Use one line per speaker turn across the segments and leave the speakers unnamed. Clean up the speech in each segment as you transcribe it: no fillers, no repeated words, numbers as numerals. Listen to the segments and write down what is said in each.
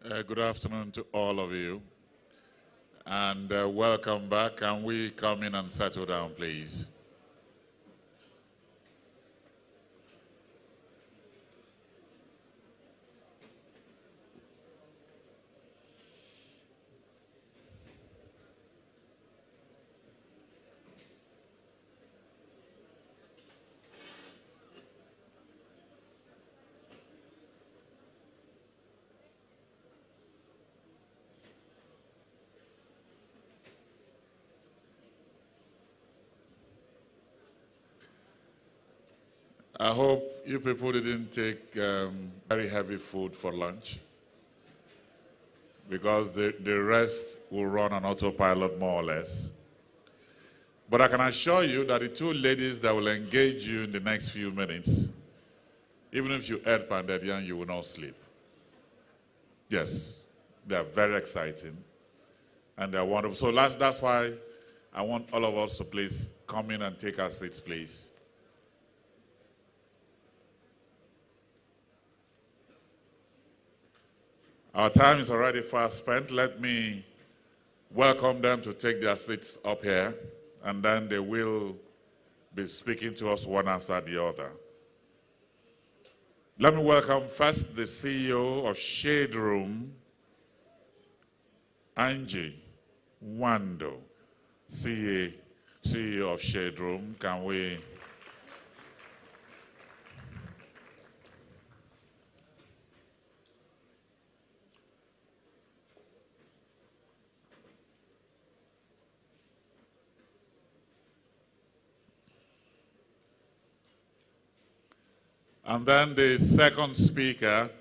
Good afternoon to all of you, and welcome back. Can we come in and settle down, please? I hope you people didn't take very heavy food for lunch, because the rest will run on autopilot more or less. But I can assure you that the two ladies that will engage you in the next few minutes, even if you ate pounded yam, you will not sleep. Yes, they are very exciting and they are wonderful. So that's why I want all of us to please come in and take our seats, please. Our time is already fast spent. Let me welcome them to take their seats up here, and then they will be speaking to us one after the other. Let me welcome first the CEO of Shade Room, Angie Wando, CEO of Shade Room. Can we... And then the second speaker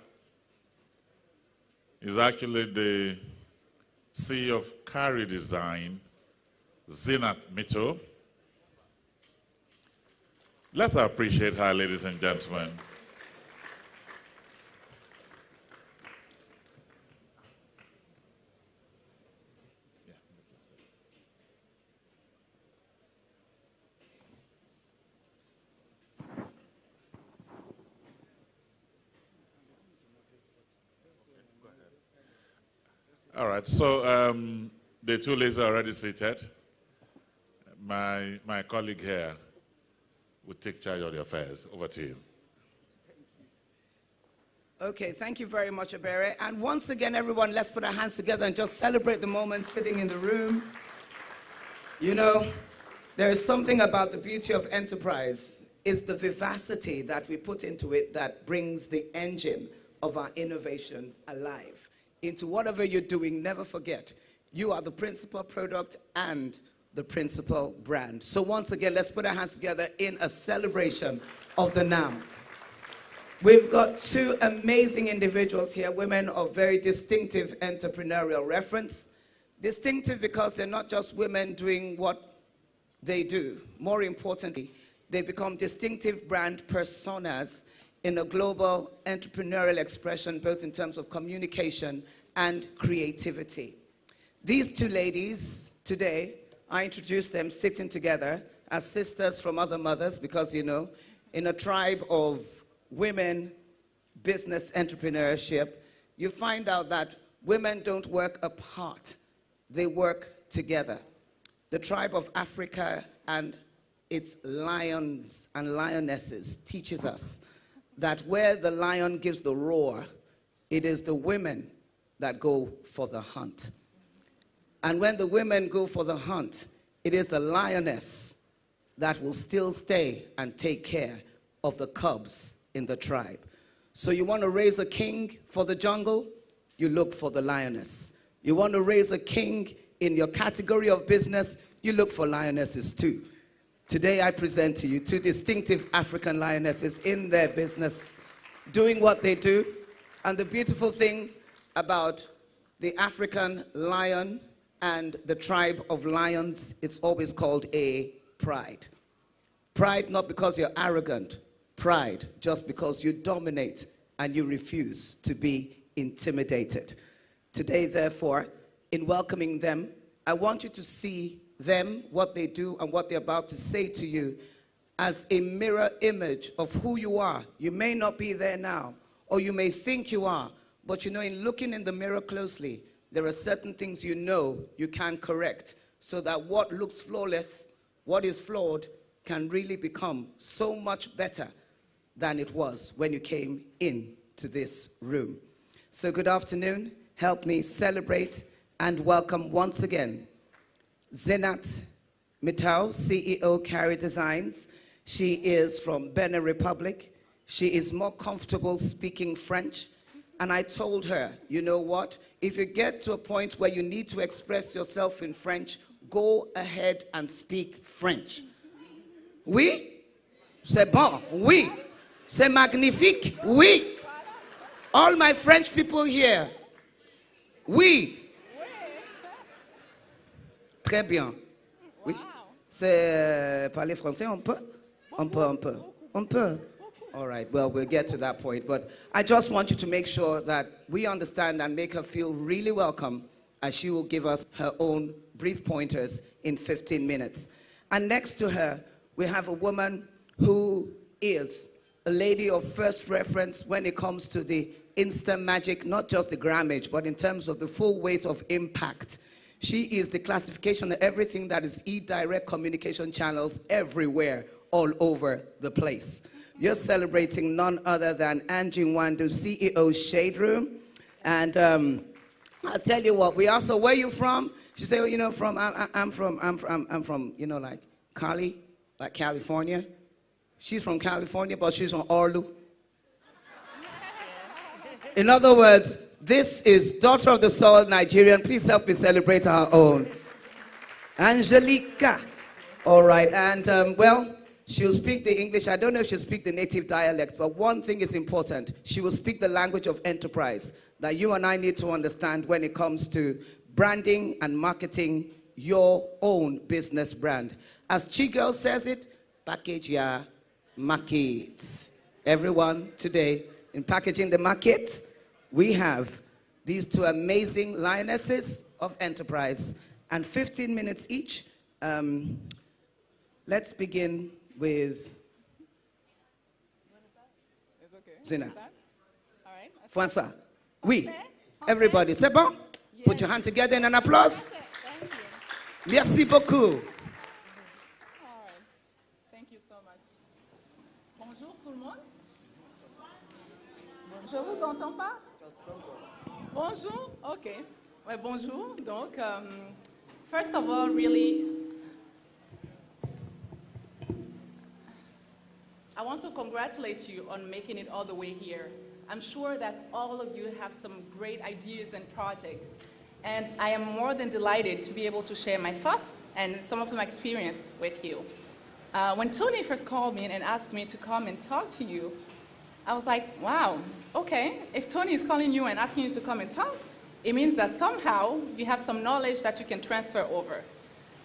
is actually the CEO of Carry Design, Zeenat Mittal. Let's appreciate her, ladies and gentlemen. All right, so the two ladies are already seated. My colleague here will take charge of the affairs. Over to you.
Okay, thank you very much, Abere. And once again, everyone, let's put our hands together and just celebrate the moment sitting in the room. You know, there is something about the beauty of enterprise. It's the vivacity that we put into it that brings the engine of our innovation alive. Into whatever you're doing, never forget, you are the principal product and the principal brand. So once again, let's put our hands together in a celebration of the now. We've got two amazing individuals here, women of very distinctive entrepreneurial reference. Distinctive because they're not just women doing what they do. More importantly, they become distinctive brand personas in a global entrepreneurial expression, both in terms of communication and creativity. These two ladies, today, I introduced them sitting together as sisters from other mothers, because, you know, in a tribe of women business entrepreneurship, you find out that women don't work apart, they work together. The tribe of Africa and its lions and lionesses teaches us that where the lion gives the roar, it is the women that go for the hunt. And when the women go for the hunt, it is the lioness that will still stay and take care of the cubs in the tribe. So you want to raise a king for the jungle, you look for the lioness. You want to raise a king in your category of business, you look for lionesses too. Today I present to you two distinctive African lionesses in their business, doing what they do. And the beautiful thing about the African lion and the tribe of lions, it's always called a pride. Pride not because you're arrogant, pride just because you dominate and you refuse to be intimidated. Today, therefore, in welcoming them, I want you to see them, what they do, and what they're about to say to you as a mirror image of who you are. You may not be there now, or you may think you are, But you know, in looking in the mirror closely, there are certain things you know you can correct so that what looks flawless, what is flawed, can really become so much better than it was when you came into this room. So good afternoon. Help me celebrate and welcome once again Zeenat Mittal, CEO, Carry Designs. She is from Benin Republic. She is more comfortable speaking French. And I told her, you know what? If you get to a point where you need to express yourself in French, go ahead and speak French. Oui? C'est bon. Oui. C'est magnifique. Oui. All my French people here. Oui. Très bien. Oui. C'est parler français un peu? Un peu, un peu. Un peu. All right, well, we'll get to that point. But I just want you to make sure that we understand and make her feel really welcome as she will give us her own brief pointers in 15 minutes. And next to her, we have a woman who is a lady of first reference when it comes to the instant magic, not just the grammage, but in terms of the full weight of impact. She is the classification of everything that is e-direct communication channels everywhere, all over the place. You're celebrating none other than Angie Wando, CEO, Shade Room. And I'll tell you what, we also, where you from? She said, well, you know, I'm from, you know, like Cali, like California. She's from California, but she's from Orlu. In other words, this is daughter of the soil, Nigerian. Please help me celebrate our own. Angelica. All right, and well, she'll speak the English. I don't know if she'll speak the native dialect, but one thing is important. She will speak the language of enterprise that you and I need to understand when it comes to branding and marketing your own business brand. As Chigirl says it, package ya market. Everyone today, in packaging the market, we have these two amazing lionesses of enterprise, and 15 minutes each. Let's begin with Zeenat. François. Oui. Everybody. C'est bon? Put your hand together in an applause. Merci beaucoup.
Thank you so much. Bonjour tout le monde. Je vous entends pas? Bonjour? Okay. Well, bonjour. Donc, first of all, really, I want to congratulate you on making it all the way here. I'm sure that all of you have some great ideas and projects, and I am more than delighted to be able to share my thoughts and some of my experience with you. When Tony first called me and asked me to come and talk to you, I was like, wow, okay, if Tony is calling you and asking you to come and talk, it means that somehow you have some knowledge that you can transfer over.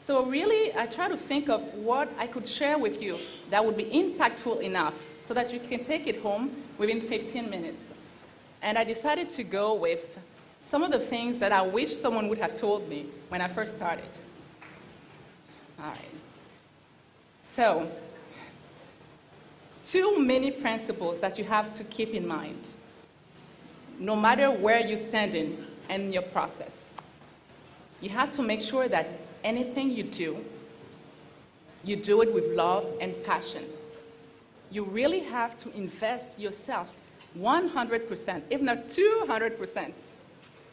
So really, I try to think of what I could share with you that would be impactful enough so that you can take it home within 15 minutes. And I decided to go with some of the things that I wish someone would have told me when I first started. All right. So, two many principles that you have to keep in mind, no matter where you're standing in your process. You have to make sure that anything you do it with love and passion. You really have to invest yourself 100%, if not 200%,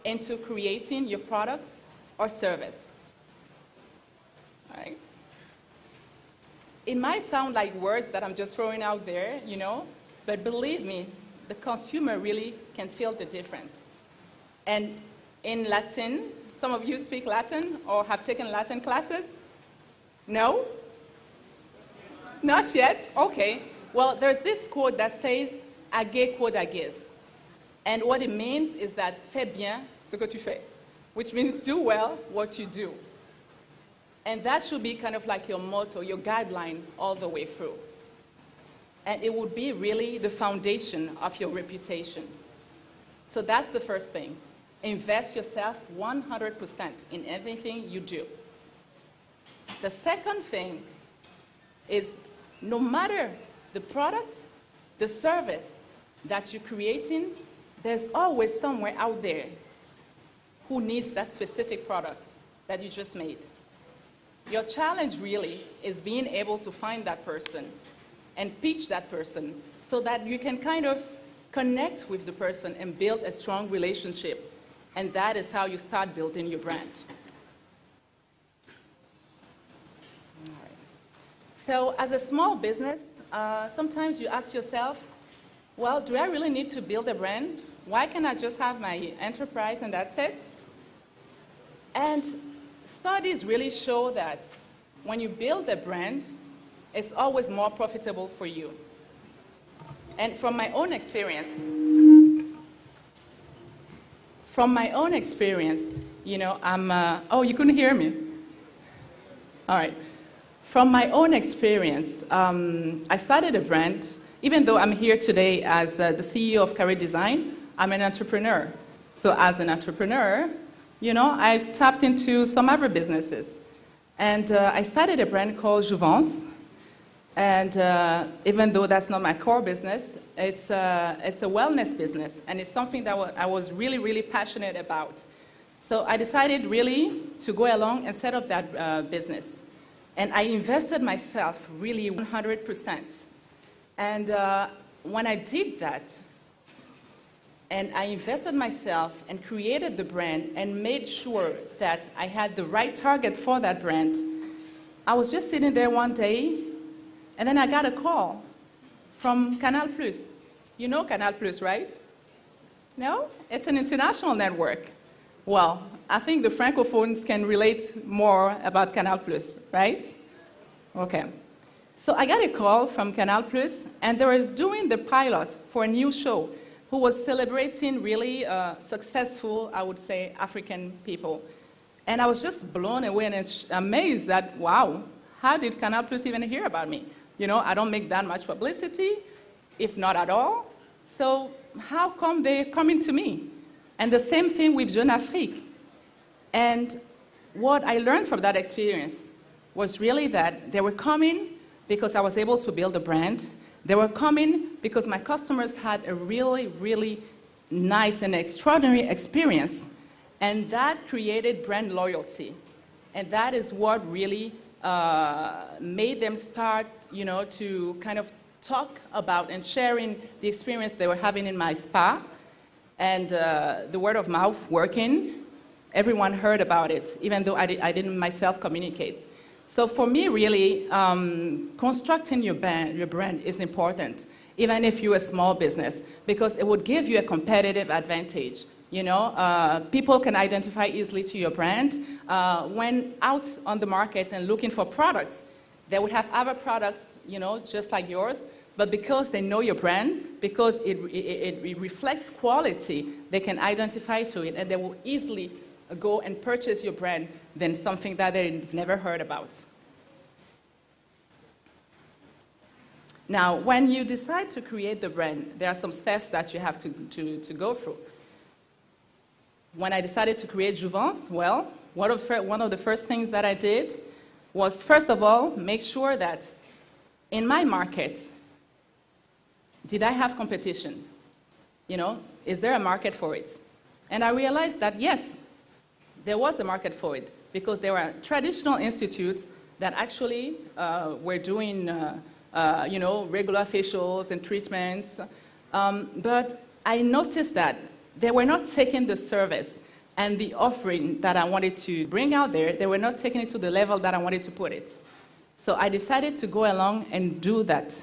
into creating your product or service. All right? It might sound like words that I'm just throwing out there, you know, but believe me, the consumer really can feel the difference. And in Latin, some of you speak Latin or have taken Latin classes? No? Not yet? Okay. Well, there's this quote that says, "Age quod ages." And what it means is that fais bien ce que tu fais, which means do well what you do. And that should be kind of like your motto, your guideline all the way through. And it would be really the foundation of your reputation. So that's the first thing. Invest yourself 100% in everything you do. The second thing is no matter the product, the service that you're creating, there's always somewhere out there who needs that specific product that you just made. Your challenge really is being able to find that person and pitch that person so that you can kind of connect with the person and build a strong relationship. And that is how you start building your brand. All right. So as a small business, sometimes you ask yourself, well, do I really need to build a brand? Why can't I just have my enterprise and that's it? And studies really show that when you build a brand, it's always more profitable for you. And from my own experience, you know, oh, you couldn't hear me? All right. From my own experience, I started a brand. Even though I'm here today as the CEO of Career Design, I'm an entrepreneur. So as an entrepreneur, you know, I've tapped into some other businesses. And I started a brand called Jouvence. And even though that's not my core business, it's a wellness business. And it's something that I was really, really passionate about. So I decided really to go along and set up that business. And I invested myself really 100%. And when I did that, and I invested myself and created the brand and made sure that I had the right target for that brand, I was just sitting there one day, and then I got a call from Canal+. You know Canal+, right? No? It's an international network. Well, I think the Francophones can relate more about Canal+, right? Okay. So I got a call from Canal+, and they were doing the pilot for a new show who was celebrating really successful, I would say, African people. And I was just blown away and amazed that, wow, how did Canal+ even hear about me? You know, I don't make that much publicity, if not at all. So how come they're coming to me? And the same thing with Jeune Afrique. And what I learned from that experience was really that they were coming because I was able to build a brand. They were coming because my customers had a really, really nice and extraordinary experience. And that created brand loyalty. And that is what really made them start, you know, to kind of talk about and sharing the experience they were having in my spa. And the word of mouth working, everyone heard about it, even though I didn't myself communicate. So for me, really, constructing your brand is important, even if you're a small business, because it would give you a competitive advantage. You know, people can identify easily to your brand. When out on the market and looking for products, they would have other products, you know, just like yours, but because they know your brand, because it reflects quality, they can identify to it, and they will easily go and purchase your brand than something that they've never heard about. Now, when you decide to create the brand, there are some steps that you have to go through. When I decided to create Jouvence, well, one of the first things that I did was, first of all, make sure that in my market, did I have competition? You know, is there a market for it? And I realized that, yes, there was a market for it, because there were traditional institutes that actually were doing, you know, regular facials and treatments. But I noticed that they were not taking the service and the offering that I wanted to bring out there. They were not taking it to the level that I wanted to put it. So I decided to go along and do that.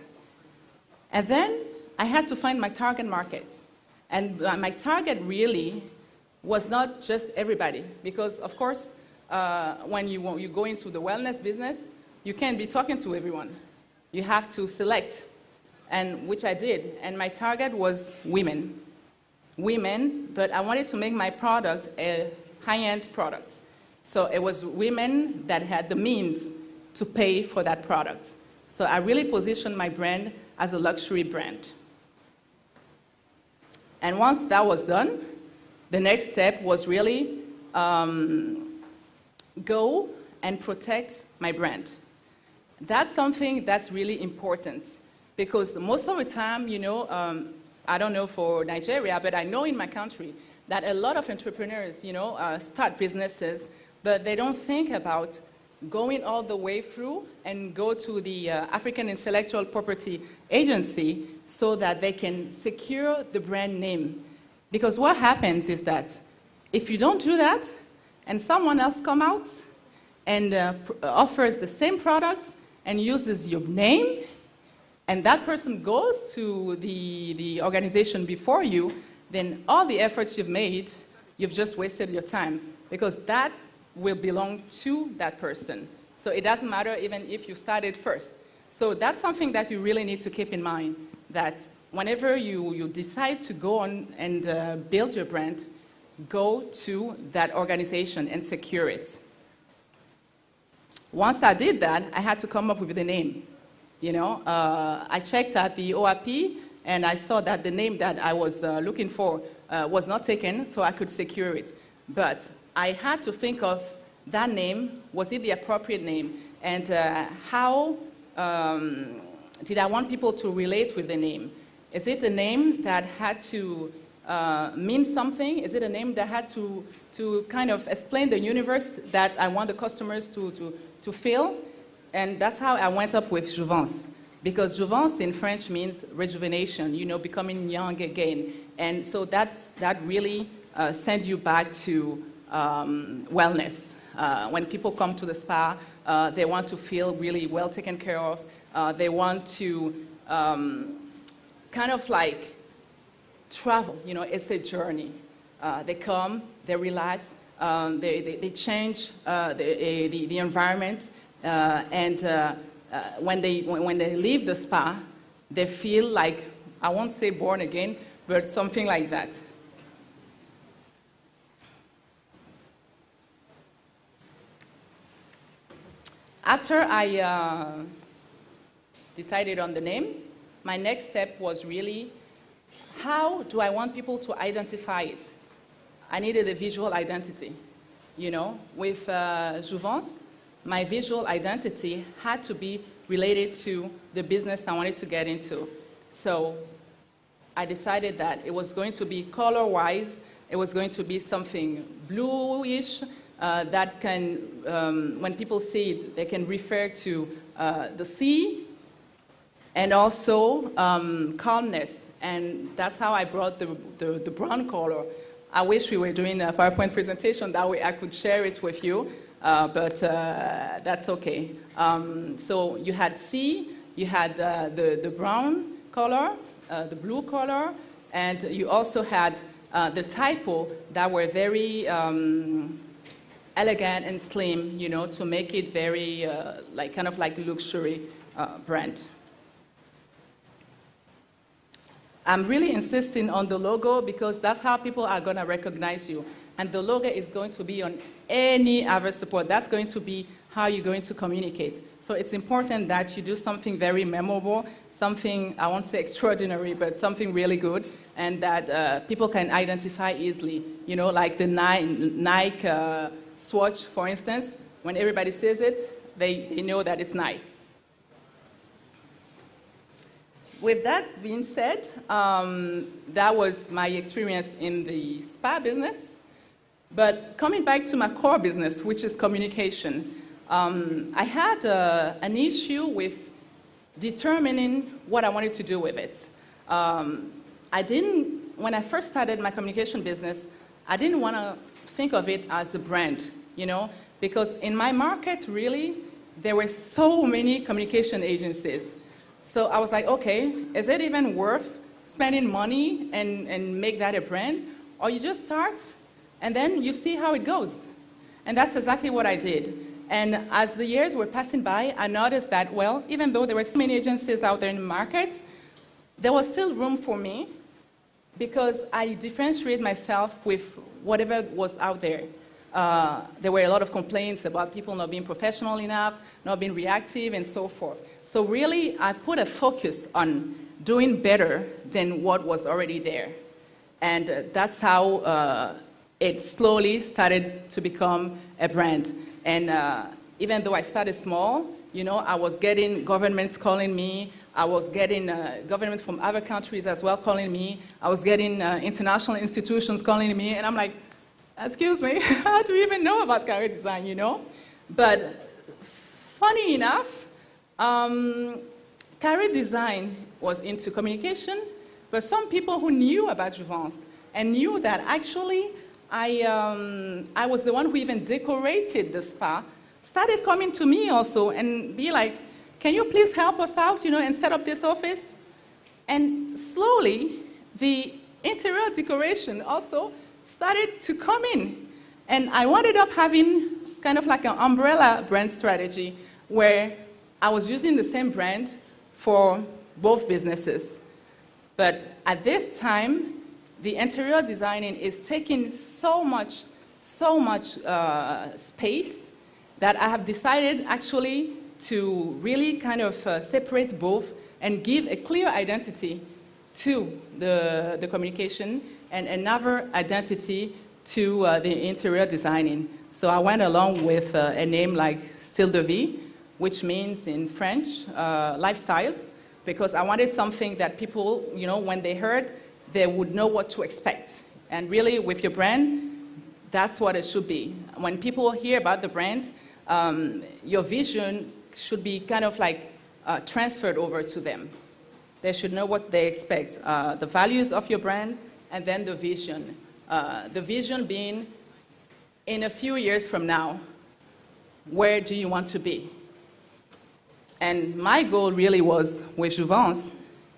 And then I had to find my target market. And my target really was not just everybody, because of course, when you go into the wellness business, you can't be talking to everyone. You have to select, and which I did. And my target was women. Women, but I wanted to make my product a high-end product. So it was women that had the means to pay for that product. So I really positioned my brand as a luxury brand. And once that was done, the next step was really go and protect my brand. That's something that's really important, because most of the time, you know, I don't know for Nigeria, but I know in my country that a lot of entrepreneurs, start businesses, but they don't think about going all the way through and go to the African Intellectual Property Agency so that they can secure the brand name. Because what happens is that if you don't do that, and someone else come out and offers the same products and uses your name, and that person goes to the organization before you, then all the efforts you've made, you've just wasted your time, because that will belong to that person. So it doesn't matter even if you started first. So that's something that you really need to keep in mind, that whenever you decide to go on and build your brand, go to that organization and secure it. Once I did that, I had to come up with the name. I checked at the OAP, and I saw that the name that I was looking for was not taken, so I could secure it. But I had to think of that name. Was it the appropriate name? And how did I want people to relate with the name? Is it a name that had to mean something? Is it a name that had to kind of explain the universe that I want the customers to feel? And that's how I went up with Jouvence. Because Jouvence in French means rejuvenation, becoming young again. And so that really sends you back to wellness. When people come to the spa, they want to feel really well taken care of. They want to kind of like travel, it's a journey. They come, they relax, they change the environment, and when they leave the spa, they feel like, I won't say born again, but something like that. After I decided on the name, my next step was really, how do I want people to identify it? I needed a visual identity. With Jouvence, my visual identity had to be related to the business I wanted to get into. So I decided that it was going to be color-wise, it was going to be something bluish, that can, when people see it, they can refer to the sea, and also calmness. And that's how I brought the brown color. I wish we were doing a PowerPoint presentation, that way I could share it with you, but that's okay. So you had sea, you had the brown color, the blue color, and you also had the typo that were very elegant and slim, to make it very kind of like luxury brand. I'm really insisting on the logo because that's how people are going to recognize you. And the logo is going to be on any other support. That's going to be how you're going to communicate. So it's important that you do something very memorable, something, I won't say extraordinary, but something really good, and that people can identify easily. Like the Nike swatch, for instance. When everybody sees it, they know that it's Nike. With that being said, that was my experience in the spa business. But coming back to my core business, which is communication, I had an issue with determining what I wanted to do with it. When I first started my communication business, I didn't want to think of it as a brand, because in my market, really, there were so many communication agencies. So I was like, okay, is it even worth spending money and make that a brand? Or you just start, and then you see how it goes. And that's exactly what I did. And as the years were passing by, I noticed that, well, even though there were so many agencies out there in the market, there was still room for me because I differentiate myself with whatever was out there. There were a lot of complaints about people not being professional enough, not being reactive, and so forth. So really, I put a focus on doing better than what was already there. And that's how it slowly started to become a brand. And even though I started small, You know, I was getting governments calling me. I was getting government from other countries as well calling me. I was getting international institutions calling me. And I'm like, excuse me, how do you even know about career design, you know? But funny enough, career design was into communication, but some people who knew about Jouvence and knew that actually I was the one who even decorated the spa, started coming to me also and be like, can you please help us out, you know, and set up this office? And slowly, the interior decoration also started to come in. And I ended up having kind of like an umbrella brand strategy where I was using the same brand for both businesses. But at this time, the interior designing is taking so much space that I have decided actually to really kind of separate both and give a clear identity to the communication and another identity to the interior designing. So I went along with a name like Style de Vie, which means in French, lifestyles, because I wanted something that people, you know, when they heard, they would know what to expect. And really, with your brand, that's what it should be. When people hear about the brand, your vision should be kind of like transferred over to them. They should know what they expect, the values of your brand, and then the vision. The vision being, in a few years from now, where do you want to be? And my goal really was with Jouvence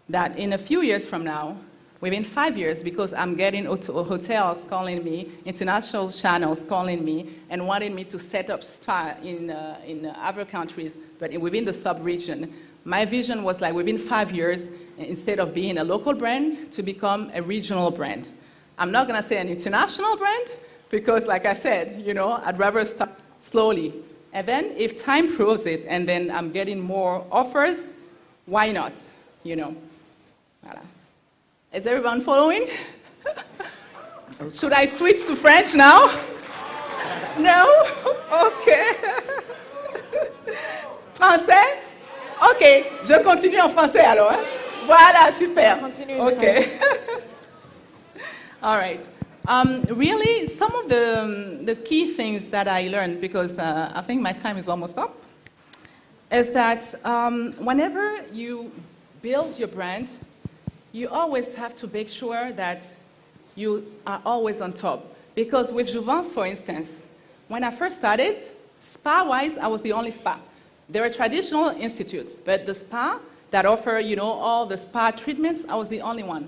that in a few years from now, within 5 years, because I'm getting hotels calling me, international channels calling me, and wanting me to set up spa in other countries, but within the sub-region. My vision was like within 5 years, instead of being a local brand, to become a regional brand. I'm not going to say an international brand, because like I said, you know, I'd rather start slowly. And then if time proves it, and then I'm getting more offers, why not, you know? Voilà. Is everyone following? Should I switch to French now? No? Okay. Français? Ok, je continue en français alors. Hein? Voilà, super. Okay. All right. Really, some of the key things that I learned, because I think my time is almost up, is that whenever you build your brand, you always have to make sure that you are always on top. Because with Jouvence, for instance, when I first started, spa-wise, I was the only spa. There are traditional institutes, but the spa that offer, you know, all the spa treatments, I was the only one.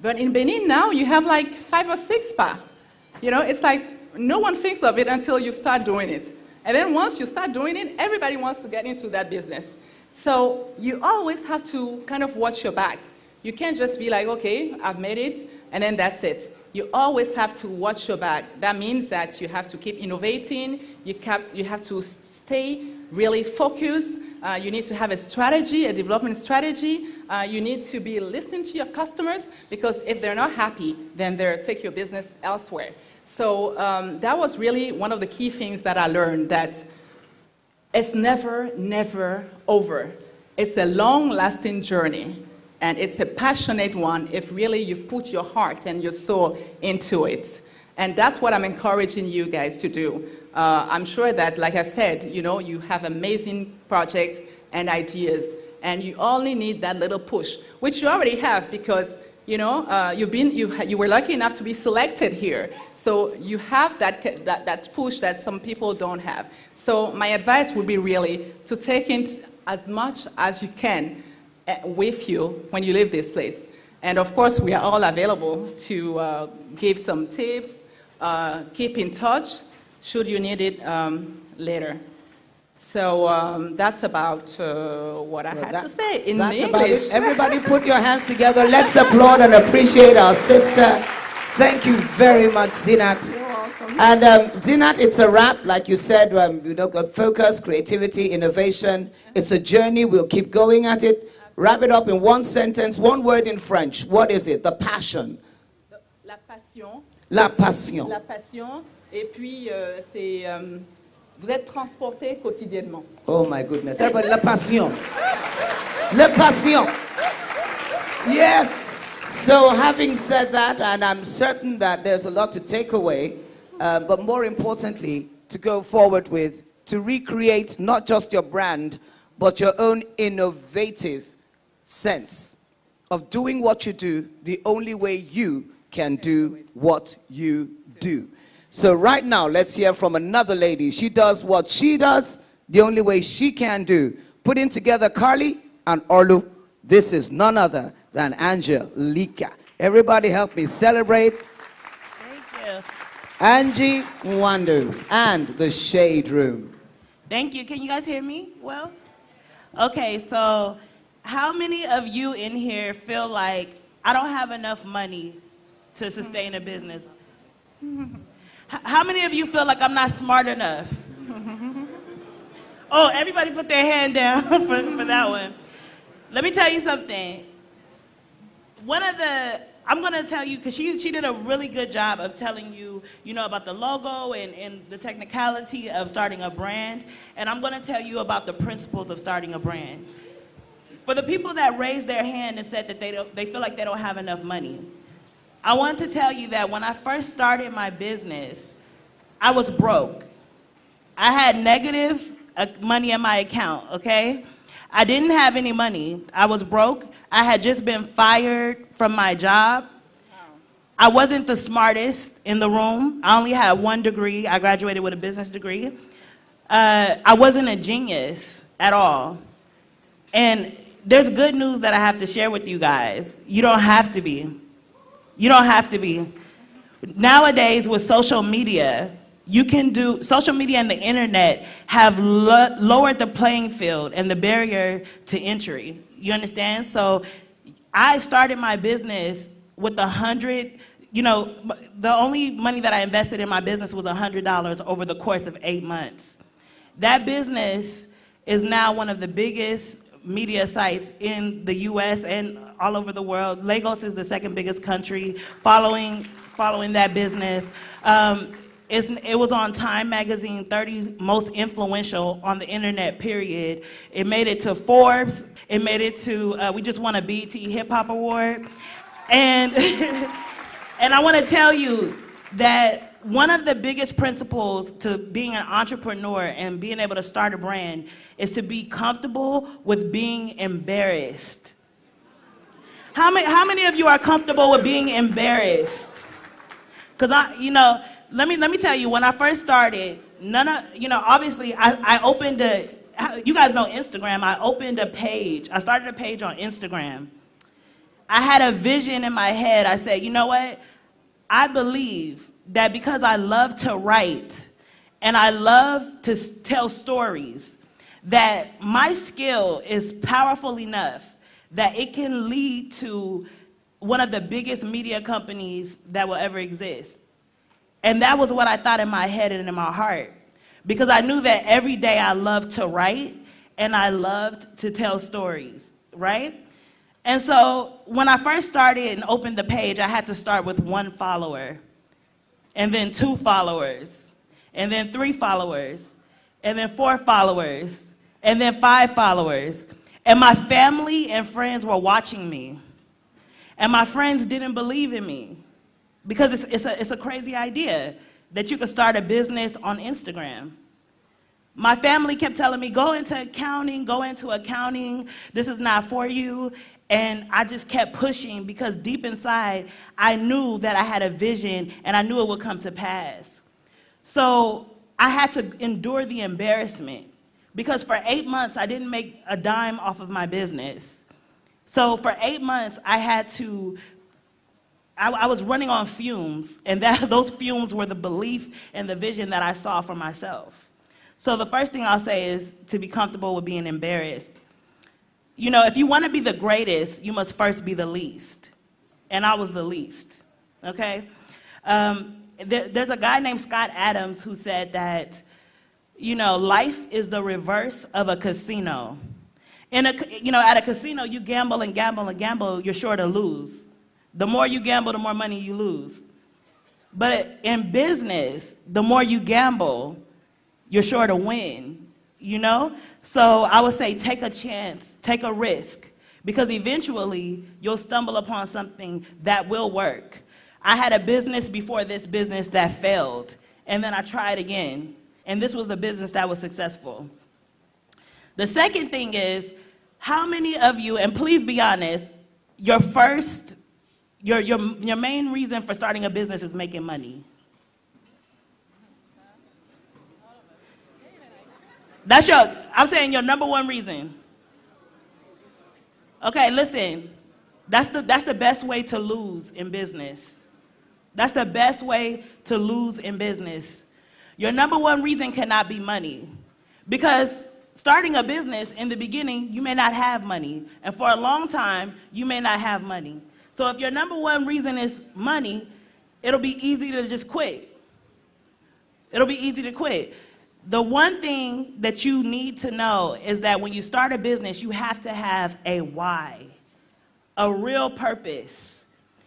But in Benin now, you have like 5 or 6 spa. You know, it's like no one thinks of it until you start doing it. And then once you start doing it, everybody wants to get into that business. So you always have to kind of watch your back. You can't just be like, okay, I've made it, and then that's it. You always have to watch your back. That means that you have to keep innovating. You have to stay really focused. You need to have a strategy, a development strategy. You need to be listening to your customers, because if they're not happy, then they'll take your business elsewhere. So that was really one of the key things that I learned, that it's never over. It's a long-lasting journey. And it's a passionate one if really you put your heart and your soul into it. And that's what I'm encouraging you guys to do. I'm sure that, like I said, you know, you have amazing projects and ideas, and you only need that little push, which you already have, because, you know, you were lucky enough to be selected here. So you have that push that some people don't have. So my advice would be really to take it as much as you can with you when you leave this place. And of course, we are all available to give some tips, keep in touch, should you need it later. So that's about what I had to say in English.
About it. Everybody put your hands together. Let's applaud and appreciate our sister. Thank you very much, Zeenat.
You're welcome.
And Zeenat, it's a wrap. Like you said, you know, got focus, creativity, innovation. It's a journey. We'll keep going at it. Wrap it up in one sentence, one word in French. What is it? The passion.
La passion.
La passion.
La passion. Et puis, c'est Vous êtes transporté quotidiennement.
Oh my goodness. Everybody, la passion. La passion. Yes. So having said that, and I'm certain that there's a lot to take away, but more importantly, to go forward with, to recreate not just your brand, but your own innovative sense of doing what you do the only way you can do what you do. So right now, let's hear from another lady. She does what she does the only way she can do. Putting together Carly and Orlu, this is none other than Angelica. Everybody help me celebrate.
Thank you.
Angie Wando and the Shade Room.
Thank you. Can you guys hear me well? Okay, so how many of you in here feel like I don't have enough money to sustain a business? How many of you feel like I'm not smart enough? Oh, everybody put their hand down for that one. Let me tell you something. I'm gonna tell you, because she did a really good job of telling you, about the logo and the technicality of starting a brand. And I'm gonna tell you about the principles of starting a brand. For the people that raised their hand and said that they feel like they don't have enough money, I want to tell you that when I first started my business, I was broke. I had negative money in my account, okay? I didn't have any money. I was broke. I had just been fired from my job. I wasn't the smartest in the room. I only had 1 degree. I graduated with a business degree. I wasn't a genius at all. And there's good news that I have to share with you guys. You don't have to be. You don't have to be. Nowadays, with social media, social media and the internet have lowered the playing field and the barrier to entry. You understand? So I started my business with the only money that I invested in my business was $100 over the course of 8 months. That business is now one of the biggest media sites in the US and all over the world. Lagos is the second biggest country following that business. It was on Time Magazine, 30 most influential on the internet, period. It made it to Forbes. It made it to, we just won a BET Hip Hop Award. And, and I want to tell you that one of the biggest principles to being an entrepreneur and being able to start a brand is to be comfortable with being embarrassed. How many of you are comfortable with being embarrassed? Because let me tell you, when I first started, obviously I opened you guys know Instagram, I opened a page. I started a page on Instagram. I had a vision in my head. I said, you know what? I believe that because I love to write and I love to tell stories, that my skill is powerful enough that it can lead to one of the biggest media companies that will ever exist. And that was what I thought in my head and in my heart, because I knew that every day I loved to write and I loved to tell stories, right? And so when I first started and opened the page, I had to start with 1 follower, and then 2 followers, and then 3 followers, and then 4 followers, and then 5 followers. And my family and friends were watching me. And my friends didn't believe in me, because it's a crazy idea that you could start a business on Instagram. My family kept telling me, go into accounting, this is not for you. And I just kept pushing, because deep inside, I knew that I had a vision and I knew it would come to pass. So I had to endure the embarrassment, because for 8 months, I didn't make a dime off of my business. So for 8 months, I was running on fumes, and those fumes were the belief and the vision that I saw for myself. So the first thing I'll say is to be comfortable with being embarrassed. If you want to be the greatest, you must first be the least. And I was the least, okay? There's a guy named Scott Adams who said that, life is the reverse of a casino. At a casino, you gamble and gamble and gamble, you're sure to lose. The more you gamble, the more money you lose. But in business, the more you gamble, you're sure to win, you know? So I would say take a chance, take a risk, because eventually you'll stumble upon something that will work. I had a business before this business that failed, and then I tried again, and this was the business that was successful. The second thing is, how many of you, and please be honest, your main reason for starting a business is making money? I'm saying your number one reason. Okay, listen, that's the best way to lose in business. That's the best way to lose in business. Your number one reason cannot be money. Because starting a business, in the beginning, you may not have money. And for a long time, you may not have money. So if your number one reason is money, it'll be easy to just quit. It'll be easy to quit. The one thing that you need to know is that when you start a business, you have to have a why, a real purpose.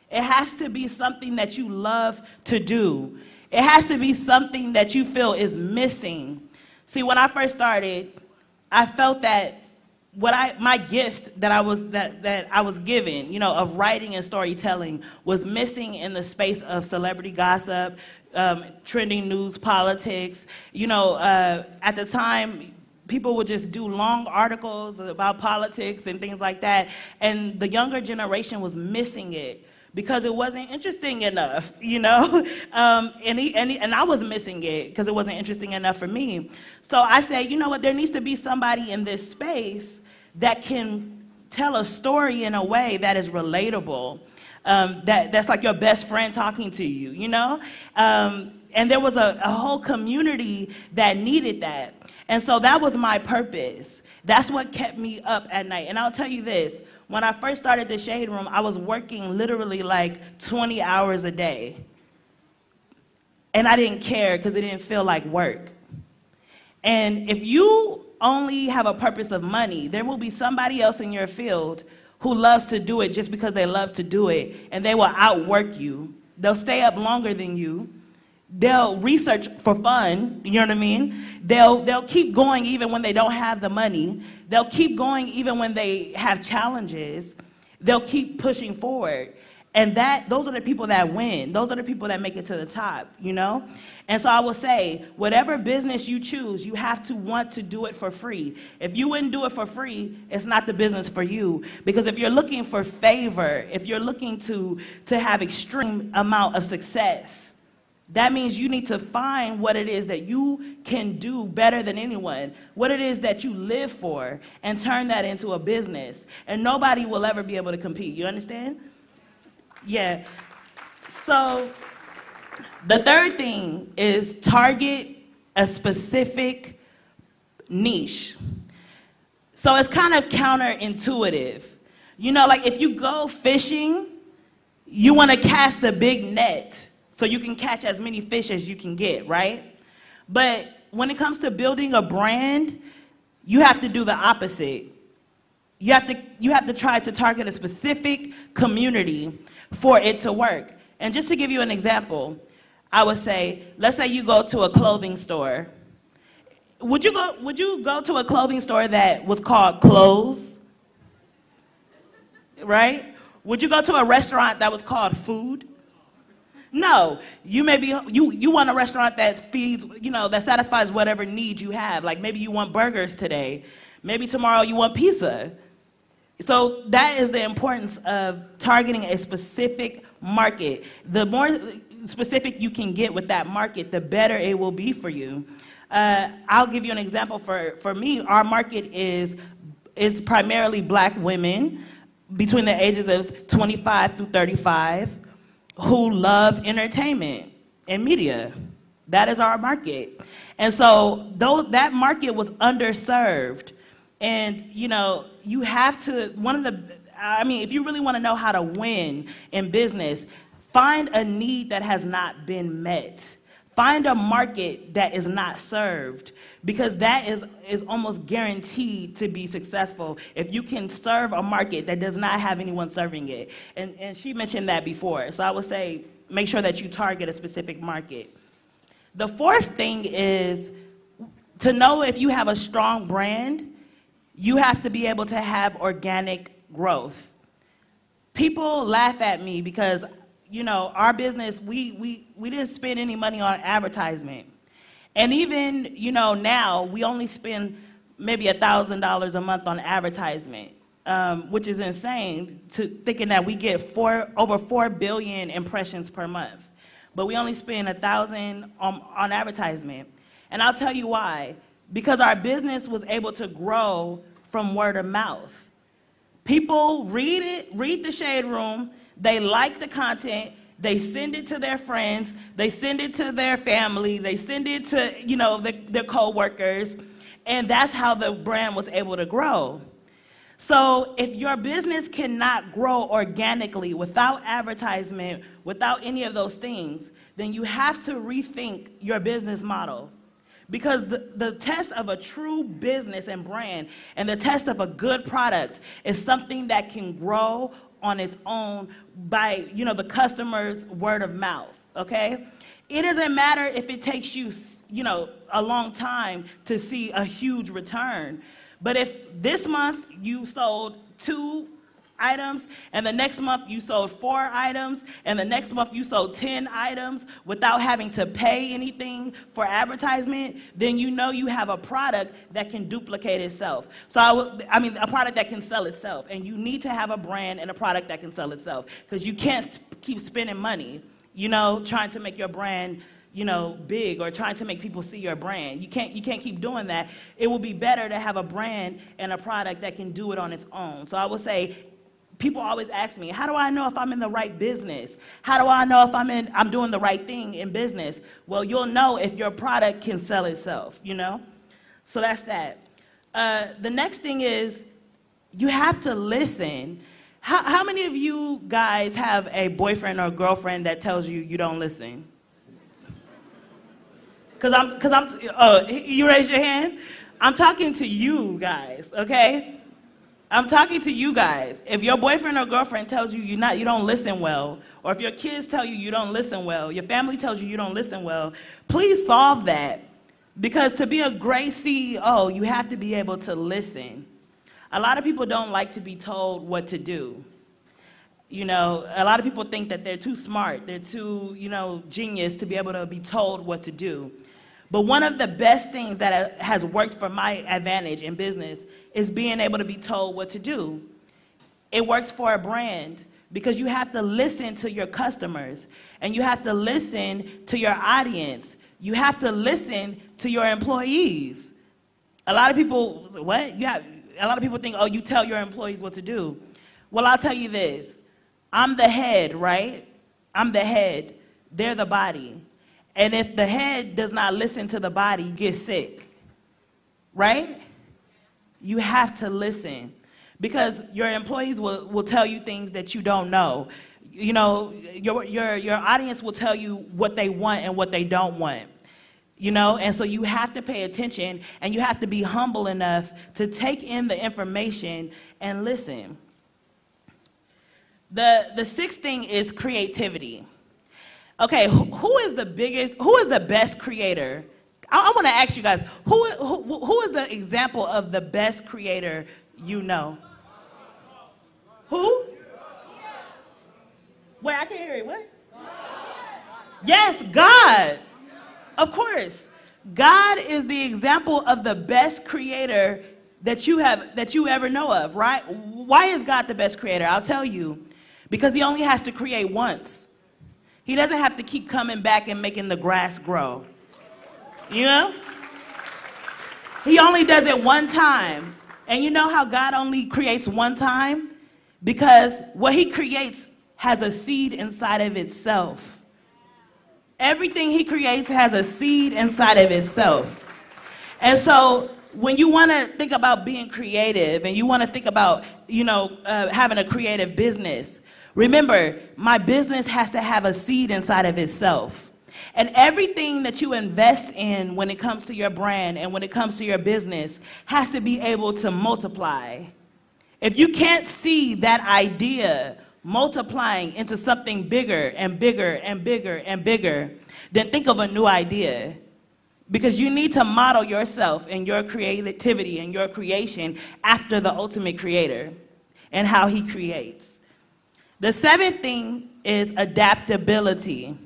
It has to be something that you love to do. It has to be something that you feel is missing. See, when I first started, I felt that my gift that I was given, you know, of writing and storytelling was missing in the space of celebrity gossip, trending news, politics. You know, at the time, people would just do long articles about politics and things like that, and the younger generation was missing it because it wasn't interesting enough, you know? And I was missing it because it wasn't interesting enough for me. So I said, you know what, there needs to be somebody in this space that can tell a story in a way that is relatable, that's like your best friend talking to you, you know? And there was a whole community that needed that. And so that was my purpose. That's what kept me up at night. And I'll tell you this, when I first started the Shade Room, I was working literally like 20 hours a day. And I didn't care because it didn't feel like work. And if you only have a purpose of money, there will be somebody else in your field who loves to do it just because they love to do it, and they will outwork you. They'll stay up longer than you. They'll research for fun, you know what I mean? They'll keep going even when they don't have the money. They'll keep going even when they have challenges. They'll keep pushing forward. And those are the people that win. Those are the people that make it to the top, you know? And so I will say, whatever business you choose, you have to want to do it for free. If you wouldn't do it for free, it's not the business for you. Because if you're looking for favor, if you're looking to have extreme amount of success, that means you need to find what it is that you can do better than anyone, what it is that you live for, and turn that into a business. And nobody will ever be able to compete. You understand? Yeah. So the third thing is target a specific niche. So it's kind of counterintuitive. You know, like if you go fishing, you want to cast a big net so you can catch as many fish as you can get, right? But when it comes to building a brand, you have to do the opposite. You have to try to target a specific community for it to work. And just to give you an example, I would say, let's say you go to a clothing store. Would you go to a clothing store that was called Clothes? Right? Would you go to a restaurant that was called Food? No, you want a restaurant that feeds, you know, that satisfies whatever need you have. Like maybe you want burgers today. Maybe tomorrow you want pizza. So that is the importance of targeting a specific market. The more specific you can get with that market, the better it will be for you. I'll give you an example. For me, our market is primarily black women between the ages of 25 through 35 who love entertainment and media. That is our market. And so that market was underserved. And, you know, you have to, if you really want to know how to win in business, find a need that has not been met. Find a market that is not served, because that is almost guaranteed to be successful if you can serve a market that does not have anyone serving it. And she mentioned that before. So I would say make sure that you target a specific market. The fourth thing is to know if you have a strong brand, you have to be able to have organic growth. People laugh at me because, you know, our business, we didn't spend any money on advertisement. And even, you know, now we only spend maybe $1,000 a month on advertisement, which is insane, to thinking that we get over 4 billion impressions per month. But we only spend 1,000 on advertisement. And I'll tell you why. Because our business was able to grow from word of mouth. People read the Shade Room, they like the content, they send it to their friends, they send it to their family, they send it to, you know, their co-workers, and that's how the brand was able to grow. So if your business cannot grow organically without advertisement, without any of those things, then you have to rethink your business model. Because the test of a true business and brand and the test of a good product is something that can grow on its own by, you know, the customer's word of mouth, okay? It doesn't matter if it takes you, you know, a long time to see a huge return. But if this month you sold 2 items, and the next month you sold 4 items, and the next month you sold 10 items without having to pay anything for advertisement, then you know you have a product that can duplicate itself. So I mean, a product that can sell itself. And you need to have a brand and a product that can sell itself, because you can't keep spending money, you know, trying to make your brand, you know, big, or trying to make people see your brand. You can't keep doing that. It will be better to have a brand and a product that can do it on its own. So I would say, people always ask me, how do I know if I'm in the right business? How do I know if I'm doing the right thing in business? Well, you'll know if your product can sell itself, you know? So that's that. The next thing is, you have to listen. How many of you guys have a boyfriend or girlfriend that tells you you don't listen? You raised your hand? I'm talking to you guys, okay? I'm talking to you guys. If your boyfriend or girlfriend tells you you don't listen well, or if your kids tell you you don't listen well, your family tells you you don't listen well, please solve that. Because to be a great CEO, you have to be able to listen. A lot of people don't like to be told what to do. You know, a lot of people think that they're too smart, they're too, you know, genius to be able to be told what to do. But one of the best things that has worked for my advantage in business is being able to be told what to do. It works for a brand because you have to listen to your customers, and you have to listen to your audience. You have to listen to your employees. A lot of people, what? A lot of people think, oh, you tell your employees what to do. Well, I'll tell you this. I'm the head, right? I'm the head. They're the body. And if the head does not listen to the body, you get sick, right? You have to listen, because your employees will tell you things that you don't know. You know, your audience will tell you what they want and what they don't want. You know, and so you have to pay attention, and you have to be humble enough to take in the information and listen. The sixth thing is creativity. Okay, who is the best creator? I want to ask you guys, who is the example of the best creator you know? Who? Wait, I can't hear it. What? Yes, God. Of course. God is the example of the best creator that you ever know of, right? Why is God the best creator? I'll tell you. Because he only has to create once. He doesn't have to keep coming back and making the grass grow. You know? He only does it one time. And you know how God only creates one time? Because what he creates has a seed inside of itself. Everything he creates has a seed inside of itself. And so when you want to think about being creative, and you want to think about, you know, having a creative business, remember, my business has to have a seed inside of itself. And everything that you invest in when it comes to your brand and when it comes to your business has to be able to multiply. If you can't see that idea multiplying into something bigger and bigger and bigger and bigger, then think of a new idea. Because you need to model yourself and your creativity and your creation after the ultimate creator and how he creates. The seventh thing is adaptability.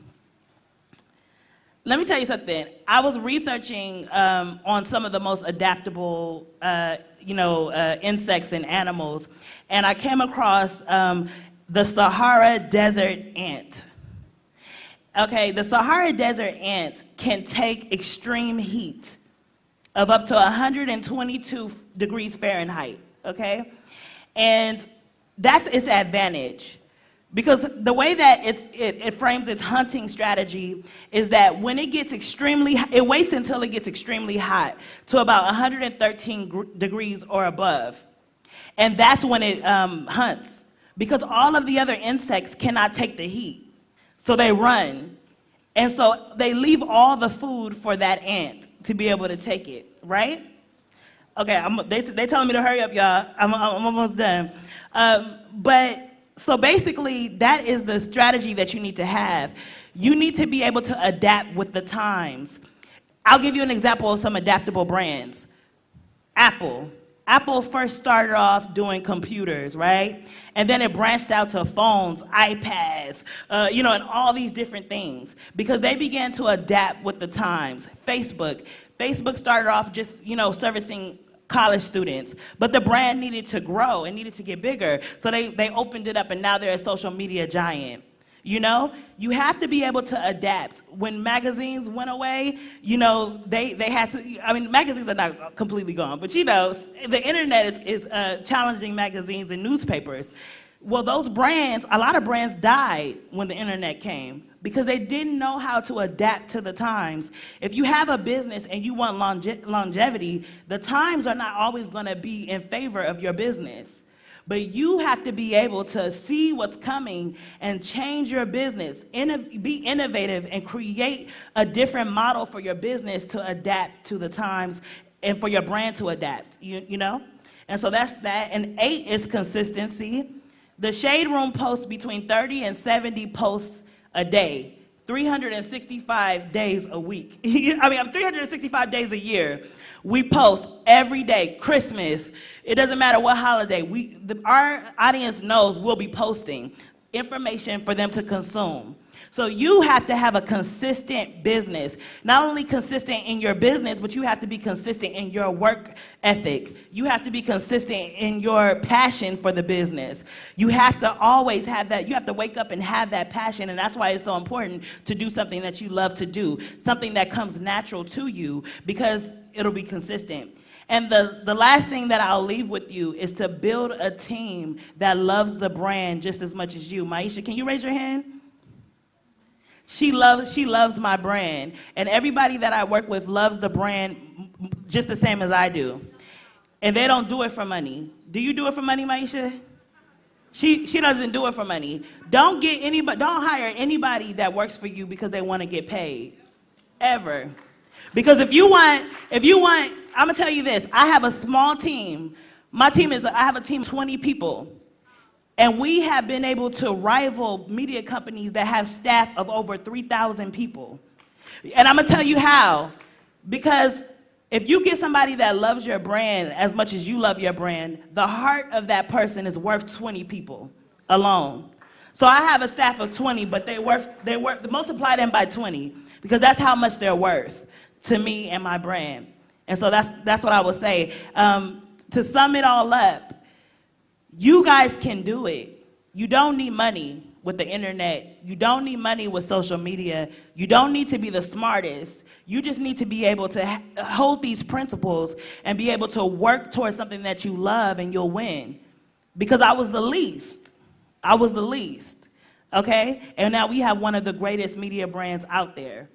Let me tell you something. I was researching on some of the most adaptable, insects and animals, and I came across the Sahara Desert ant. Okay, the Sahara Desert ant can take extreme heat of up to 122 degrees Fahrenheit, okay? And that's its advantage. Because the way that it frames its hunting strategy is that when it gets it waits until it gets extremely hot to about 113 degrees or above. And that's when it hunts. Because all of the other insects cannot take the heat. So they run. And so they leave all the food for that ant to be able to take it, right? Okay, they telling me to hurry up, y'all. I'm almost done. So basically, that is the strategy that you need to have. You need to be able to adapt with the times. I'll give you an example of some adaptable brands. Apple. Apple first started off doing computers, right? And then it branched out to phones, iPads, and all these different things because they began to adapt with the times. Facebook started off just, servicing college students, but the brand needed to grow and needed to get bigger. So they opened it up and now they're a social media giant. You have to be able to adapt. When magazines went away, they had to, magazines are not completely gone, but the internet is challenging magazines and newspapers. Well, a lot of brands died when the internet came because they didn't know how to adapt to the times. If you have a business and you want longevity, the times are not always gonna be in favor of your business. But you have to be able to see what's coming and change your business, be innovative and create a different model for your business to adapt to the times and for your brand to adapt, And so that's that. And 8 is consistency. The Shade Room posts between 30 and 70 posts a day, 365 days a week. 365 days a year. We post every day, Christmas, it doesn't matter what holiday. Our audience knows we'll be posting information for them to consume. So you have to have a consistent business. Not only consistent in your business, but you have to be consistent in your work ethic. You have to be consistent in your passion for the business. You have to always have that. You have to wake up and have that passion, and that's why it's so important to do something that you love to do, something that comes natural to you, because it'll be consistent. And the last thing that I'll leave with you is to build a team that loves the brand just as much as you. Maisha, can you raise your hand? She loves my brand. And everybody that I work with loves the brand just the same as I do. And they don't do it for money. Do you do it for money, Maisha? She doesn't do it for money. Don't hire anybody that works for you because they want to get paid. Ever. Because if you want, I'm gonna tell you this, I have a small team. I have a team of 20 people. And we have been able to rival media companies that have staff of over 3,000 people. And I'm gonna tell you how. Because if you get somebody that loves your brand as much as you love your brand, the heart of that person is worth 20 people alone. So I have a staff of 20, but they multiply them by 20, because that's how much they're worth to me and my brand. And so that's what I would say. To sum it all up, you guys can do it. You don't need money with the internet. You don't need money with social media. You don't need to be the smartest. You just need to be able to hold these principles and be able to work towards something that you love, and you'll win. Because I was the least. Okay? And now we have one of the greatest media brands out there.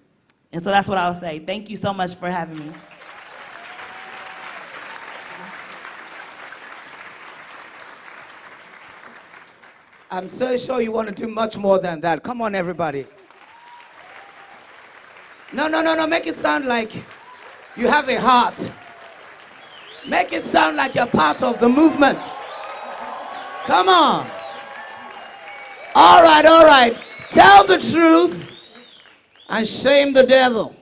And so that's what I'll say. Thank you so much for having me.
I'm so sure you want to do much more than that. Come on, everybody. No. Make it sound like you have a heart. Make it sound like you're part of the movement. Come on. All right. Tell the truth and shame the devil.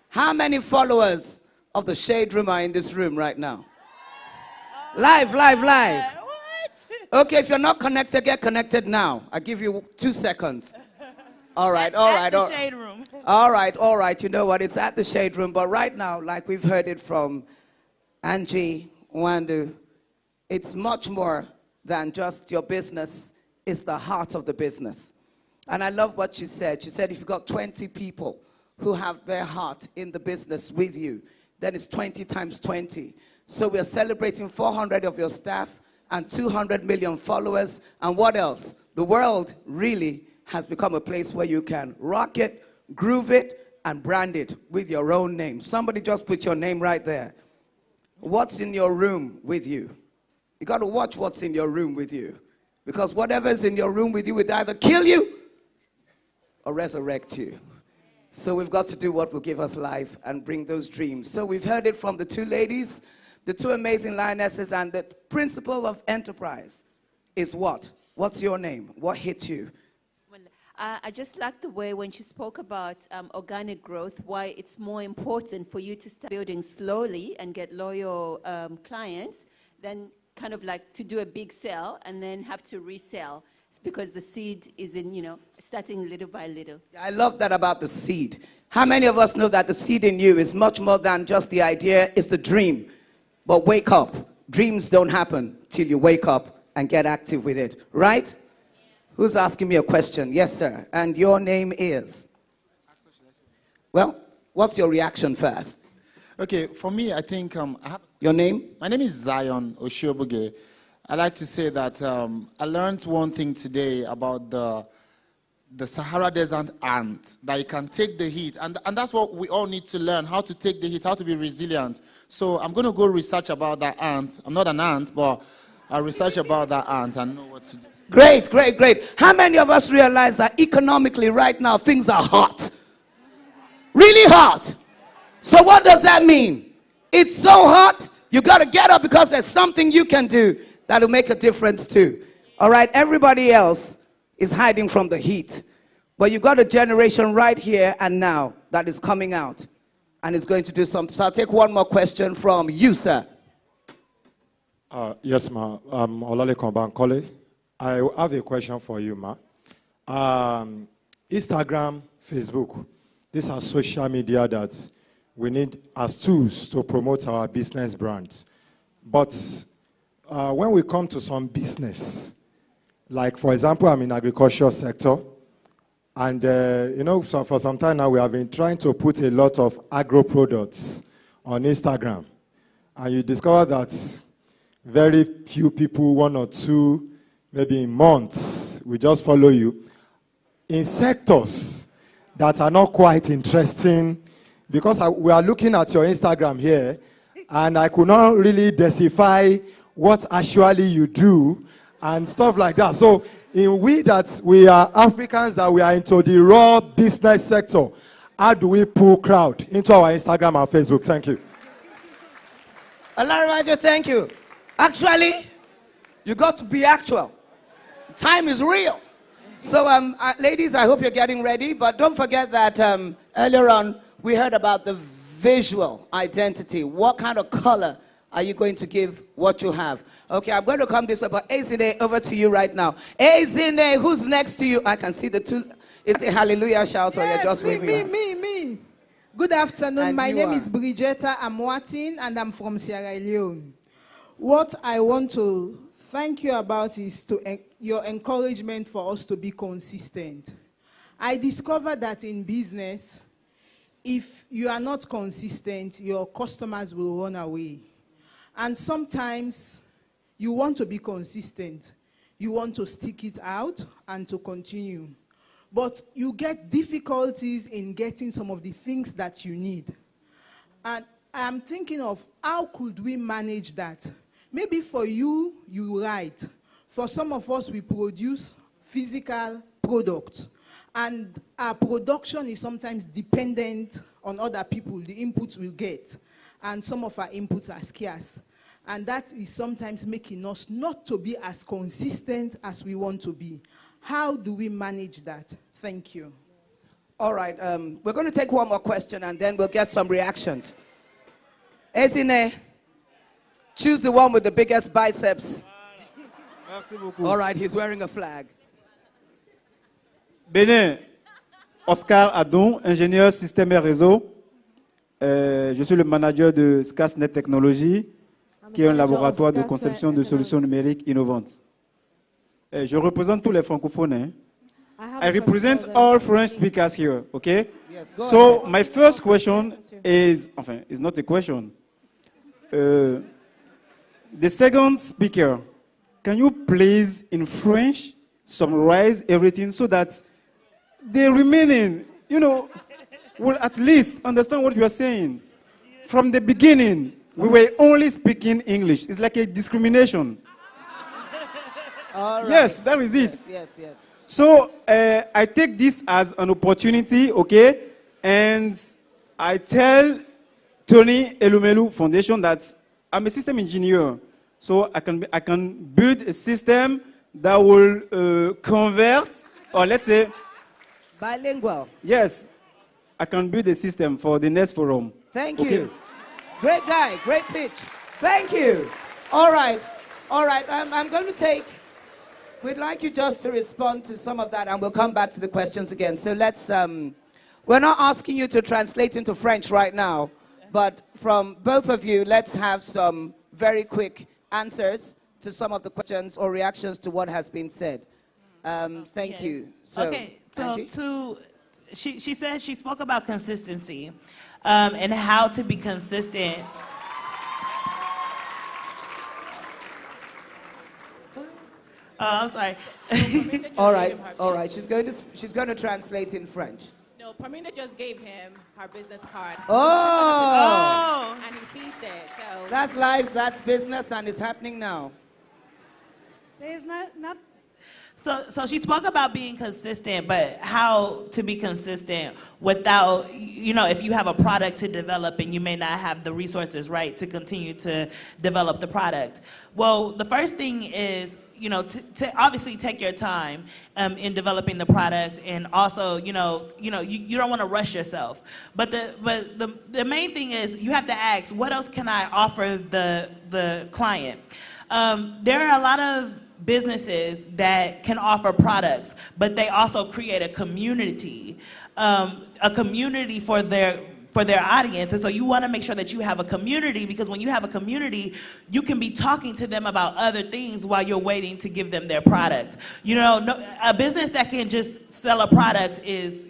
How many followers of the Shade Room are in this room right now? Live.
What?
Okay, if you're not connected, get connected now. I give you 2 seconds. All right.
At the Shade Room.
All right. You know what? It's at the Shade Room. But right now, like we've heard it from Angie Wando, it's much more than just your business. It's the heart of the business. And I love what she said. She said if you've got 20 people who have their heart in the business with you, then it's 20 times 20. So we're celebrating 400 of your staff and 200 million followers. And what else? The world really has become a place where you can rock it, groove it, and brand it with your own name. Somebody just put your name right there. What's in your room with you? You got to watch what's in your room with you. Because whatever's in your room with you will either kill you or resurrect you. So we've got to do what will give us life and bring those dreams. So we've heard it from the 2 ladies, the 2 amazing lionesses, and the principle of enterprise is what? What's your name? What hit you?
Well, I just like the way when she spoke about organic growth, why it's more important for you to start building slowly and get loyal clients than kind of like to do a big sale and then have to resell. It's because the seed is in, starting little by little.
I love that about the seed. How many of us know that the seed in you is much more than just the idea, it's the dream. But wake up. Dreams don't happen till you wake up and get active with it. Right? Who's asking me a question? Yes, sir. And your name is? Well, what's your reaction first?
Okay, for me, I think I have...
Your name?
My name is Zion Oshiobuge. I like to say that I learned one thing today about the Sahara Desert ant, that you can take the heat. And that's what we all need to learn, how to take the heat, how to be resilient. So I'm going to go research about that ant. I'm not an ant, but I'll research about that ant and know what to do.
Great. How many of us realize that economically right now things are hot? Really hot. So what does that mean? It's so hot, you got to get up because there's something you can do that'll make a difference too. All right, everybody else is hiding from the heat. But you got a generation right here and now that is coming out and is going to do something. So I'll take one more question from you, sir.
Yes, ma. Olalekan Bankole. I have a question for you, ma. Instagram, Facebook, these are social media that we need as tools to promote our business brands. But when we come to some business, like for example, I'm in agricultural sector, and so for some time now we have been trying to put a lot of agro products on Instagram, and you discover that very few people, 1 or 2, maybe in months, will just follow you in sectors that are not quite interesting. Because we are looking at your Instagram here, and I could not really decipher what actually you do and stuff like that. So we are Africans, that we are into the raw business sector, how do we pull crowd into our Instagram and Facebook? Thank you.
Alarajo, thank you. Actually, you got to be actual. Time is real. So, ladies, I hope you're getting ready, but don't forget that earlier on, we heard about the visual identity. What kind of color are you going to give what you have? Okay, I'm going to come this way, but Zeenat, over to you right now. Zeenat, who's next to you? I can see the 2. It's a hallelujah shout, or you're just waving.
Me. Good afternoon.
And
my name is Bridgetta Amwatin, and I'm from Sierra Leone. What I want to thank you about is your encouragement for us to be consistent. I discovered that in business, if you are not consistent, your customers will run away. And sometimes you want to be consistent. You want to stick it out and to continue. But you get difficulties in getting some of the things that you need. And I'm thinking of how could we manage that? Maybe for you, you write. For some of us, we produce physical products. And our production is sometimes dependent on other people, the inputs we get. And some of our inputs are scarce. And that is sometimes making us not to be as consistent as we want to be. How do we manage that? Thank you.
All right, we're going to take one more question and then we'll get some reactions. Ezine, choose the one with the biggest biceps.
Merci beaucoup.
All right, he's wearing a flag.
Bénin, Oscar Adon, ingénieur système et réseau. Je suis le manager de SCASNet Technologies, qui est un laboratoire de conception de solutions numériques innovantes. Je représente tous les francophones. Hein. I represent all French speakers here, okay?
Yes,
so my first question is, enfin, it's not a question. The second speaker, can you please, in French, summarize everything so that the remaining, you know, will at least understand what you are saying? From the beginning, we were only speaking English. It's like a discrimination.
All right.
Yes, that is it.
Yes, yes.
So I take this as an opportunity, okay? And I tell Tony Elumelu Foundation that I'm a system engineer. So I can build a system that will convert, or let's say...
Bilingual.
Yes, I can build a system for the next forum.
Thank
okay.
you. Great guy, great pitch. Thank you. All right, all right. I'm going to take... We'd like you just to respond to some of that, and we'll come back to the questions again. So let's, we're not asking you to translate into French right now, but from both of you, let's have some very quick answers to some of the questions or reactions to what has been said. Thank
Yes.
you. So,
okay, so
Angie?
she said, she spoke about consistency and how to be consistent. Oh, I'm sorry.
All right. She's going to translate in French.
No, Pamina just gave him her business card.
Oh!
And he sees it, so.
That's life, that's business, and it's happening now.
There's not. So she spoke about being consistent, but how to be consistent without, you know, if you have a product to develop and you may not have the resources, right, to continue to develop the product. Well, the first thing is, you know, to obviously take your time in developing the product, and also, you don't want to rush yourself. But the main thing is you have to ask, what else can I offer the client? There are a lot of businesses that can offer products, but they also create a community for their audience. And so you want to make sure that you have a community, because when you have a community, you can be talking to them about other things while you're waiting to give them their products. You know, a business that can just sell a product is,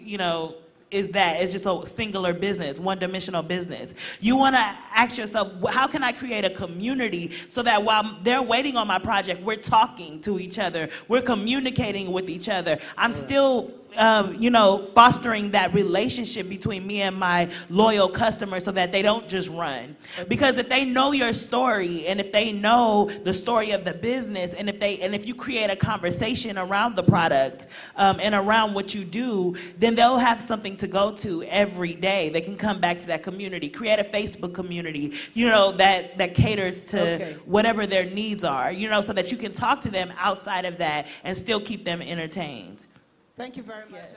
it's just a singular business, one-dimensional business. You want to ask yourself, how can I create a community so that while they're waiting on my project, we're talking to each other, we're communicating with each other. I'm still, fostering that relationship between me and my loyal customers so that they don't just run. Because if they know your story, and if they know the story of the business, and if you create a conversation around the product and around what you do, then they'll have something to go to every day. They can come back to that community, create a Facebook community, that caters to whatever their needs are, so that you can talk to them outside of that and still keep them entertained.
Thank you very much.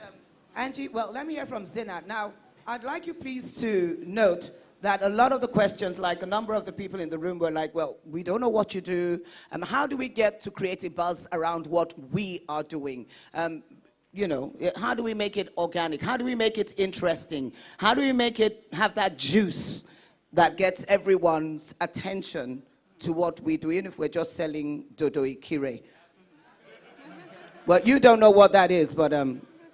Angie, well, let me hear from Zeenat. Now, I'd like you please to note that a lot of the questions, like a number of the people in the room were like, well, we don't know what you do. How do we get to create a buzz around what we are doing? How do we make it organic? How do we make it interesting? How do we make it have that juice that gets everyone's attention to what we do, even if we're just selling Dodo Ikire? Well, you don't know what that is, but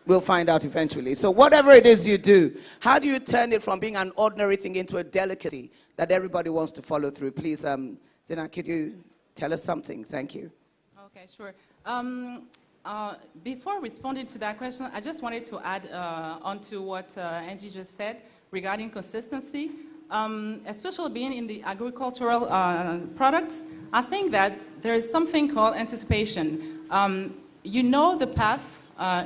we'll find out eventually. So whatever it is you do, how do you turn it from being an ordinary thing into a delicacy that everybody wants to follow through? Please, Zeenat, could you tell us something? Thank you.
Okay, sure. Before responding to that question, I just wanted to add on to what Angie just said regarding consistency. Especially being in the agricultural products, I think that there is something called anticipation. You know the path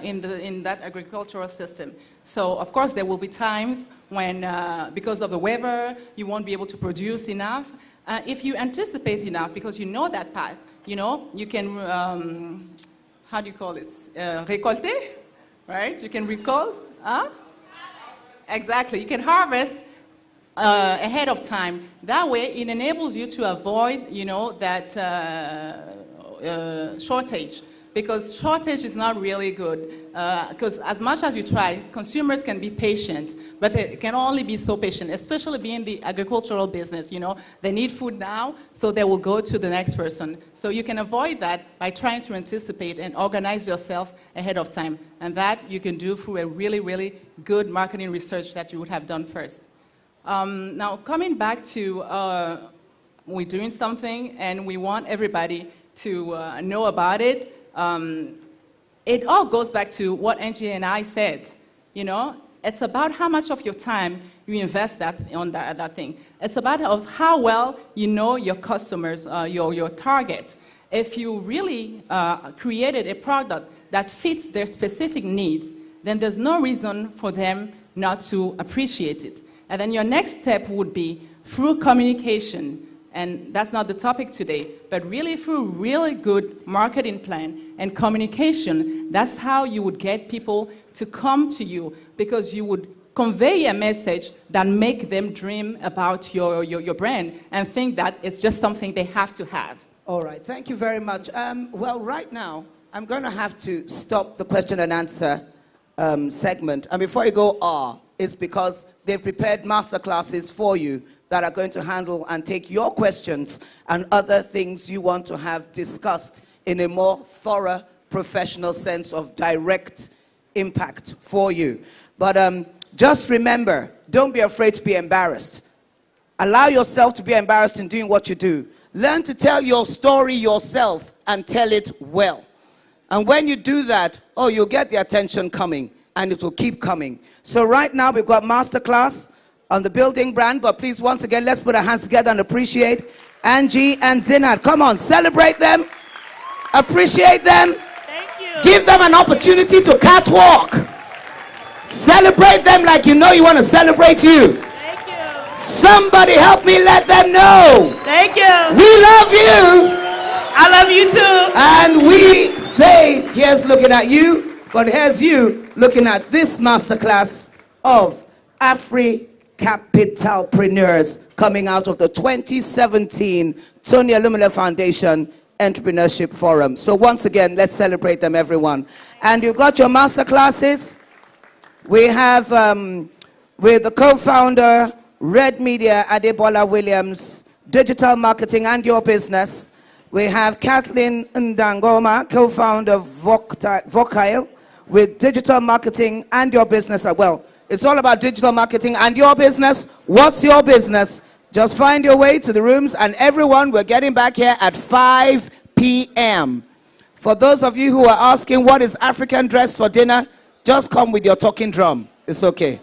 in that agricultural system. So, of course, there will be times when, because of the weather, you won't be able to produce enough. If you anticipate enough, because you know that path, you can, how do you call it? Récolter, right? You can recall, Exactly. You can harvest ahead of time. That way, it enables you to avoid, that shortage. Because shortage is not really good. Because as much as you try, consumers can be patient, but they can only be so patient, especially being the agricultural business. They need food now, so they will go to the next person. So you can avoid that by trying to anticipate and organize yourself ahead of time. And that you can do through a really, really good marketing research that you would have done first. Now, coming back to we're doing something and we want everybody to know about it. It all goes back to what Angie and I said. It's about how much of your time you invest on that thing. It's about how well you know your customers, your target. If you really created a product that fits their specific needs, then there's no reason for them not to appreciate it. And then your next step would be through communication. And that's not the topic today, but really through really good marketing plan and communication, that's how you would get people to come to you, because you would convey a message that make them dream about your brand and think that it's just something they have to have.
All right, thank you very much. Well, right now, I'm going to have to stop the question and answer segment. And before you go, it's because they've prepared masterclasses for you that are going to handle and take your questions and other things you want to have discussed in a more thorough, professional sense of direct impact for you. But just remember, don't be afraid to be embarrassed. Allow yourself to be embarrassed in doing what you do. Learn to tell your story yourself and tell it well. And when you do that, you'll get the attention coming, and it will keep coming. So right now, we've got masterclass on the building brand, but please, once again, let's put our hands together and appreciate Angie and Zeenat. Come on, celebrate them, appreciate them.
Thank you.
Give them an opportunity to catwalk. Celebrate them like you know you want to celebrate you.
Thank you.
Somebody help me let them know.
Thank you.
We love you.
I love you too.
And we say, here's looking at you, but here's you looking at this masterclass of Capitalpreneurs coming out of the 2017 Tony Elumelu Foundation Entrepreneurship Forum. So once again, let's celebrate them, everyone. And you've got your master classes. We have, with the co-founder, Red Media, Adebola Williams, Digital Marketing and Your Business. We have Kathleen Ndangoma, co-founder of Vocile, with Digital Marketing and Your Business as well. It's all about digital marketing and your business. What's your business? Just find your way to the rooms, and everyone, we're getting back here at 5 p.m. For those of you who are asking what is African dress for dinner, just come with your talking drum. It's okay.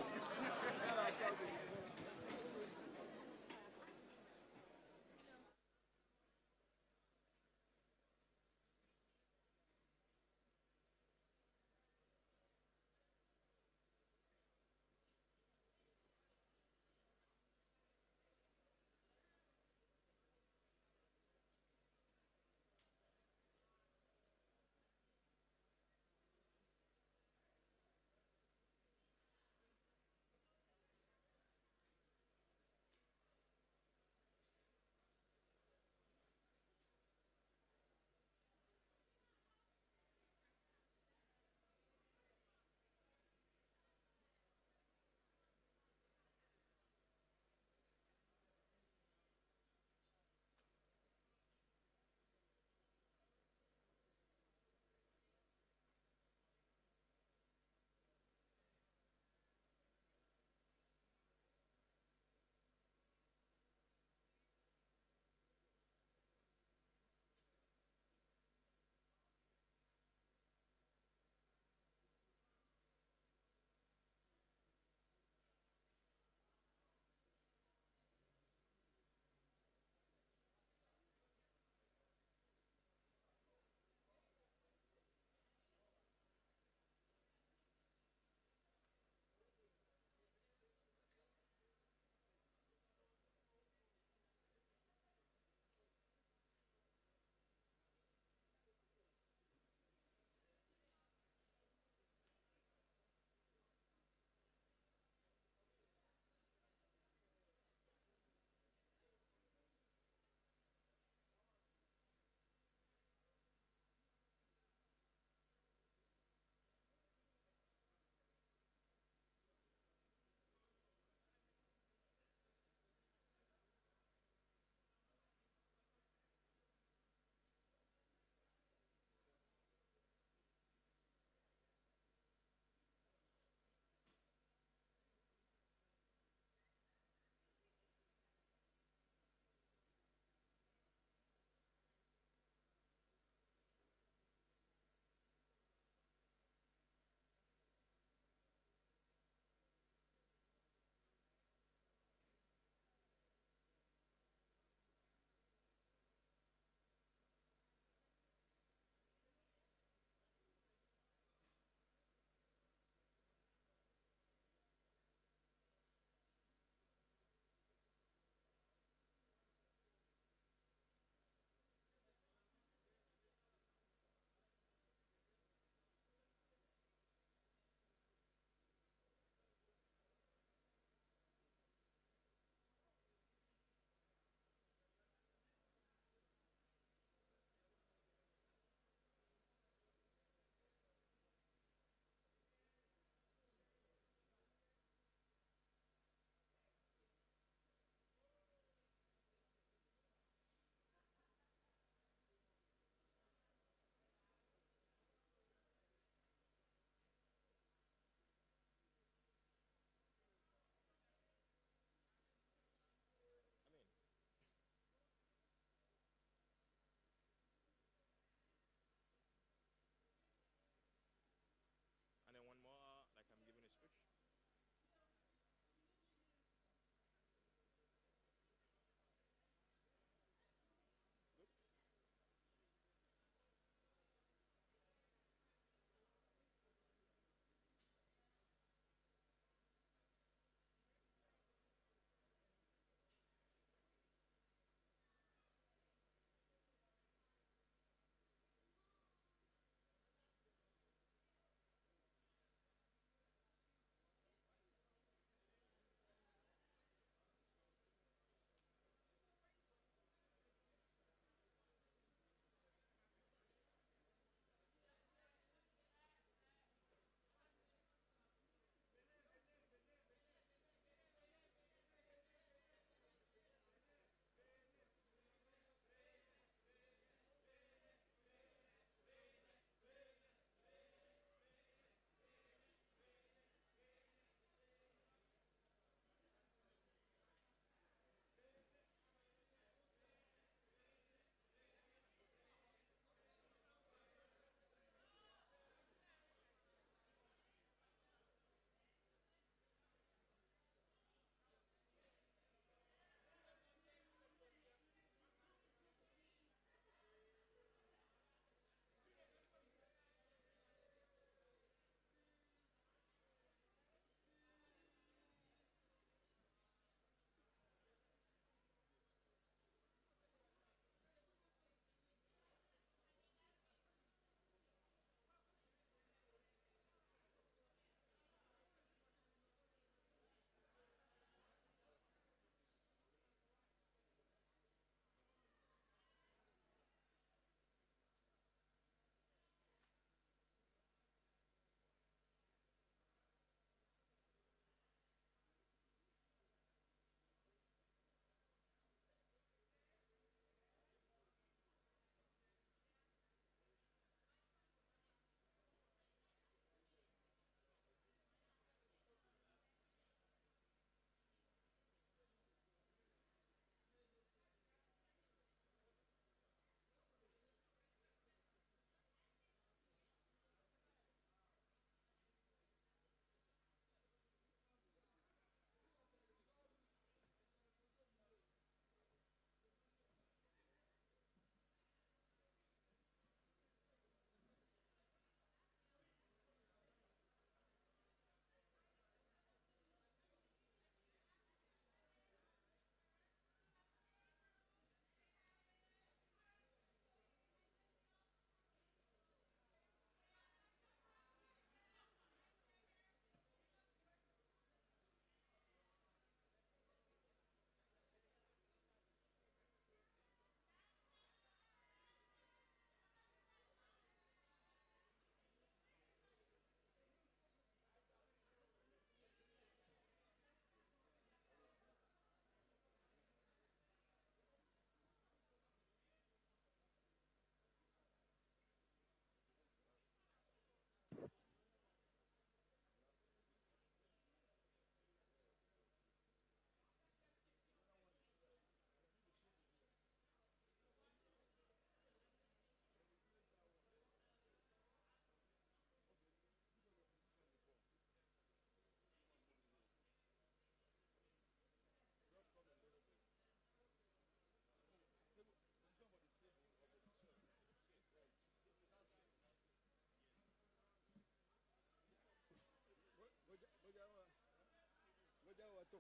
I'd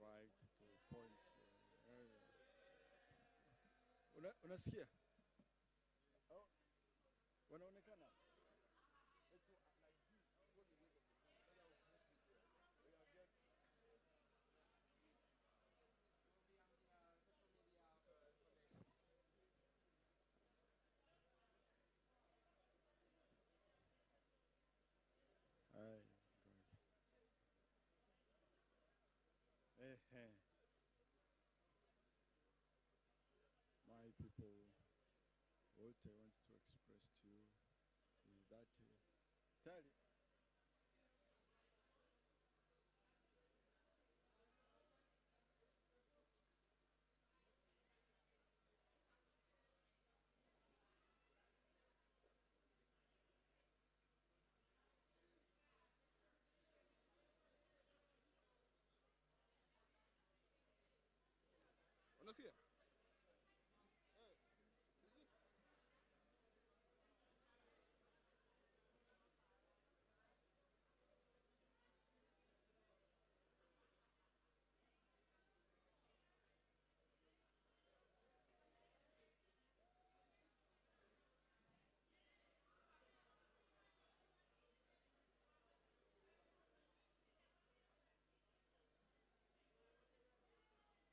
like to point. Unasikia? Wanaonekana? My people, what I want to express to you is that tell you. Unasikia?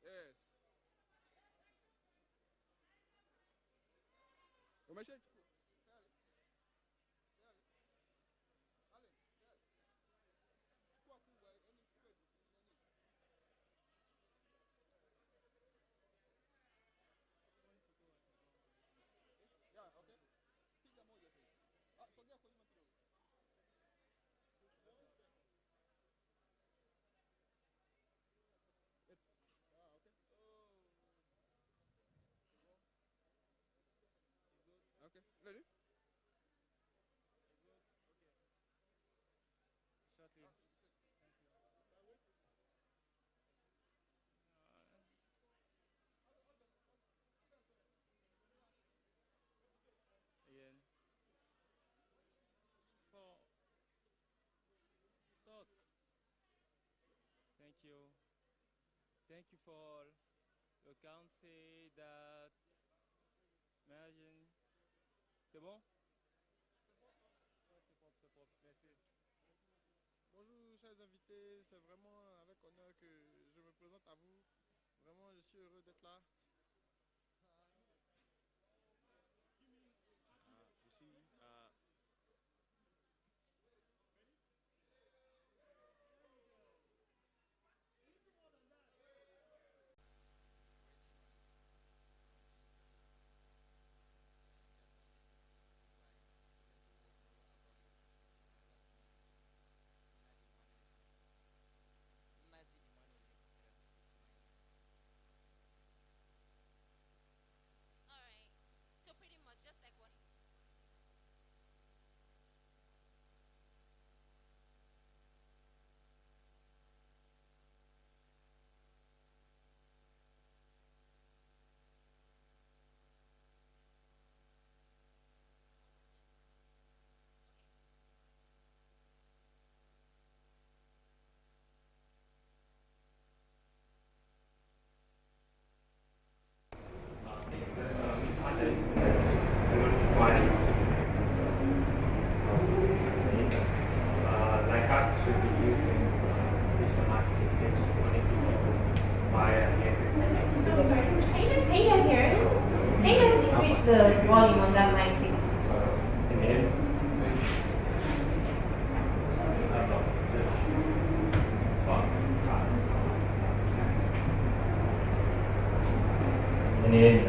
Yes. Umeshachukua? Okay, ready? Shortly. Again. For talk. Thank you. Thank you for all. You can't say that. Imagine. C'est bon? C'est propre. Merci. Bonjour chers invités, c'est vraiment avec honneur que je me présente à vous. Vraiment, je suis heureux d'être là.
Like us, should be using digital marketing to connect people via the SST.
Can you guys hear it? Can you guys increase the volume on that mic, please?
And then,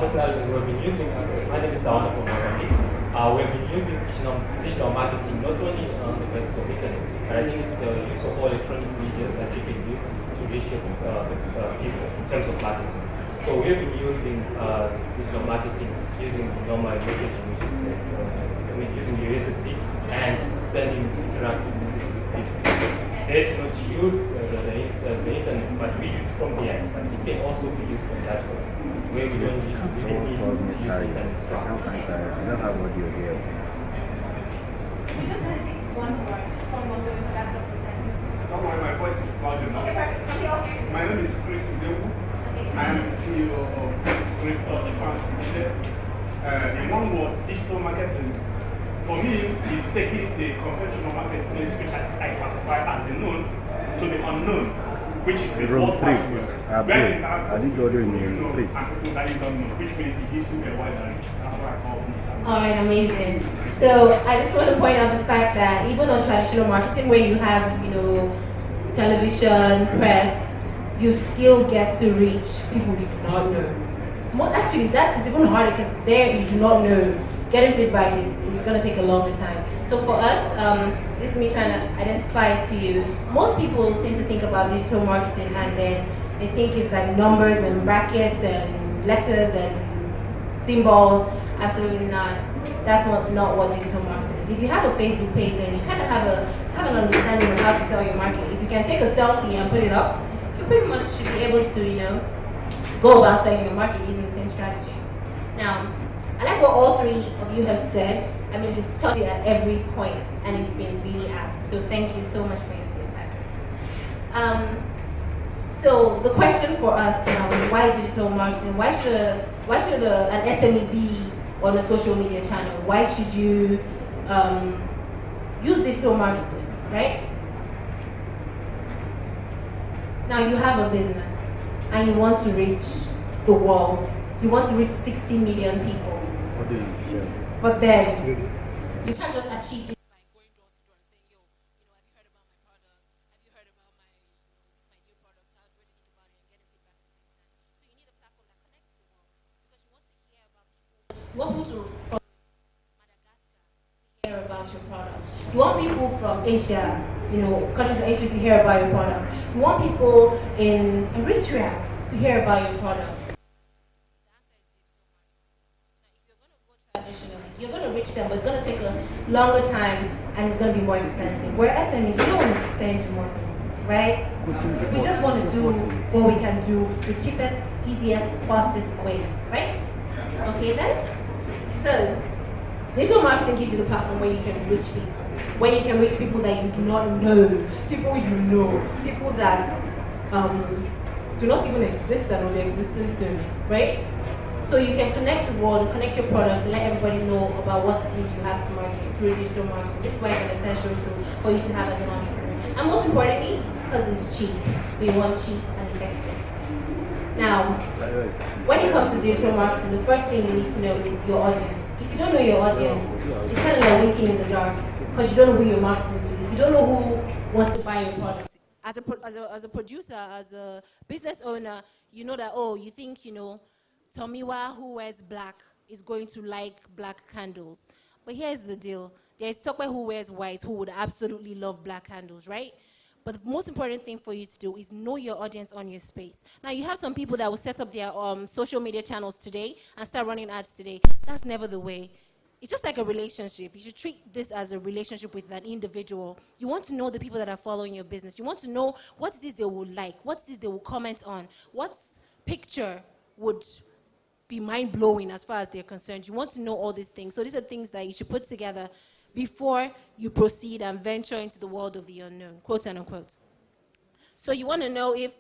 personally, we've been using, my name is Dawanda from Mozambique. We've been using digital marketing not only on the basis of Italy, but I think it's the use of all electronic media that you can use to reach the people in terms of marketing. So we've been using digital marketing using normal messaging, which is using the USSD and sending interactive messages with people. they do not use the internet, but we use from there. But it can also be used on that way, where we don't need to use the internet.
I don't have audio here.
We're just going to take one more, just one more so we can wrap up the session.
Don't worry, my voice is loud enough.
Okay, perfect. Can we all hear you?
My name is Chris Udewu. I am the CEO of Crystal Defense Limited. In one word, digital marketing, for me, is taking the conventional marketplace, which I classify as the known, to the unknown, which is the
Room
old
3.
Very
I did audio in
know,
room 3.
and people that you don't know, which means it gives you a wider reach. That's why I call it.
All right, amazing. So I just want to point out the fact that even on traditional marketing, where you have, television, press, you still get to reach people you do not know. Actually, that is even harder because there you do not know. Getting feedback is going to take a longer time. So for us, this is me trying to identify it to you. Most people seem to think about digital marketing and then they think it's like numbers and brackets and letters and symbols. Absolutely not. That's not what digital marketing is. If you have a Facebook page and you kind of have an understanding of how to sell your market, if you can take a selfie and put it up, you pretty much should be able to, go about selling your market using the same strategy. Now, I like what all three of you have said. I mean, you've touched it at every point, and it's been really apt. So thank you so much for your feedback. So the question for us now is why digital marketing? Why should an SME be on a social media channel? Why should you use digital marketing, right? Now you have a business and you want to reach the world. You want to reach 60 million people. But then you can't just achieve this by going door to door and saying, yo, have you heard about my product? Have you heard about my new product? How do you think about it and getting feedback at the same time? So you need a platform that connects the world because you want to hear about people. You want people from Madagascar to hear about your product. You want people from Asia, countries of Asia to hear about your product. You want people in Eritrea to hear about your product. You're going to reach them, but it's going to take a longer time and it's going to be more expensive. Where SMEs, we don't want to spend money, right? We just want to do what we can do the cheapest, easiest, fastest way, right? Okay then? So, digital marketing gives you the platform where you can reach people. Where you can reach people that you do not know, people you know, people that do not even exist and will be existing soon, right? So you can connect the world, connect your products, and let everybody know about what it is you have to market through digital marketing. This is why it's an essential tool for you to have as an entrepreneur. And most importantly, because it's cheap. We want cheap and effective. Now, when it comes to digital marketing, the first thing you need to know is your audience. If you don't know your audience, it's kind of like winking in the dark because you don't know who you're marketing to. If you don't know who wants to buy your products, as a producer, as a business owner, you know that, you think, Tomiwa, who wears black, is going to like black candles. But here's the deal. There's Tokwe who wears white, who would absolutely love black candles, right? But the most important thing for you to do is know your audience on your space. Now, you have some people that will set up their social media channels today and start running ads today. That's never the way. It's just like a relationship. You should treat this as a relationship with an individual. You want to know the people that are following your business. You want to know what it is they will like, what it is they will comment on, what picture would be mind-blowing as far as they're concerned. You want to know all these things. So these are things that you should put together before you proceed and venture into the world of the unknown, quote and unquote. So you want to know if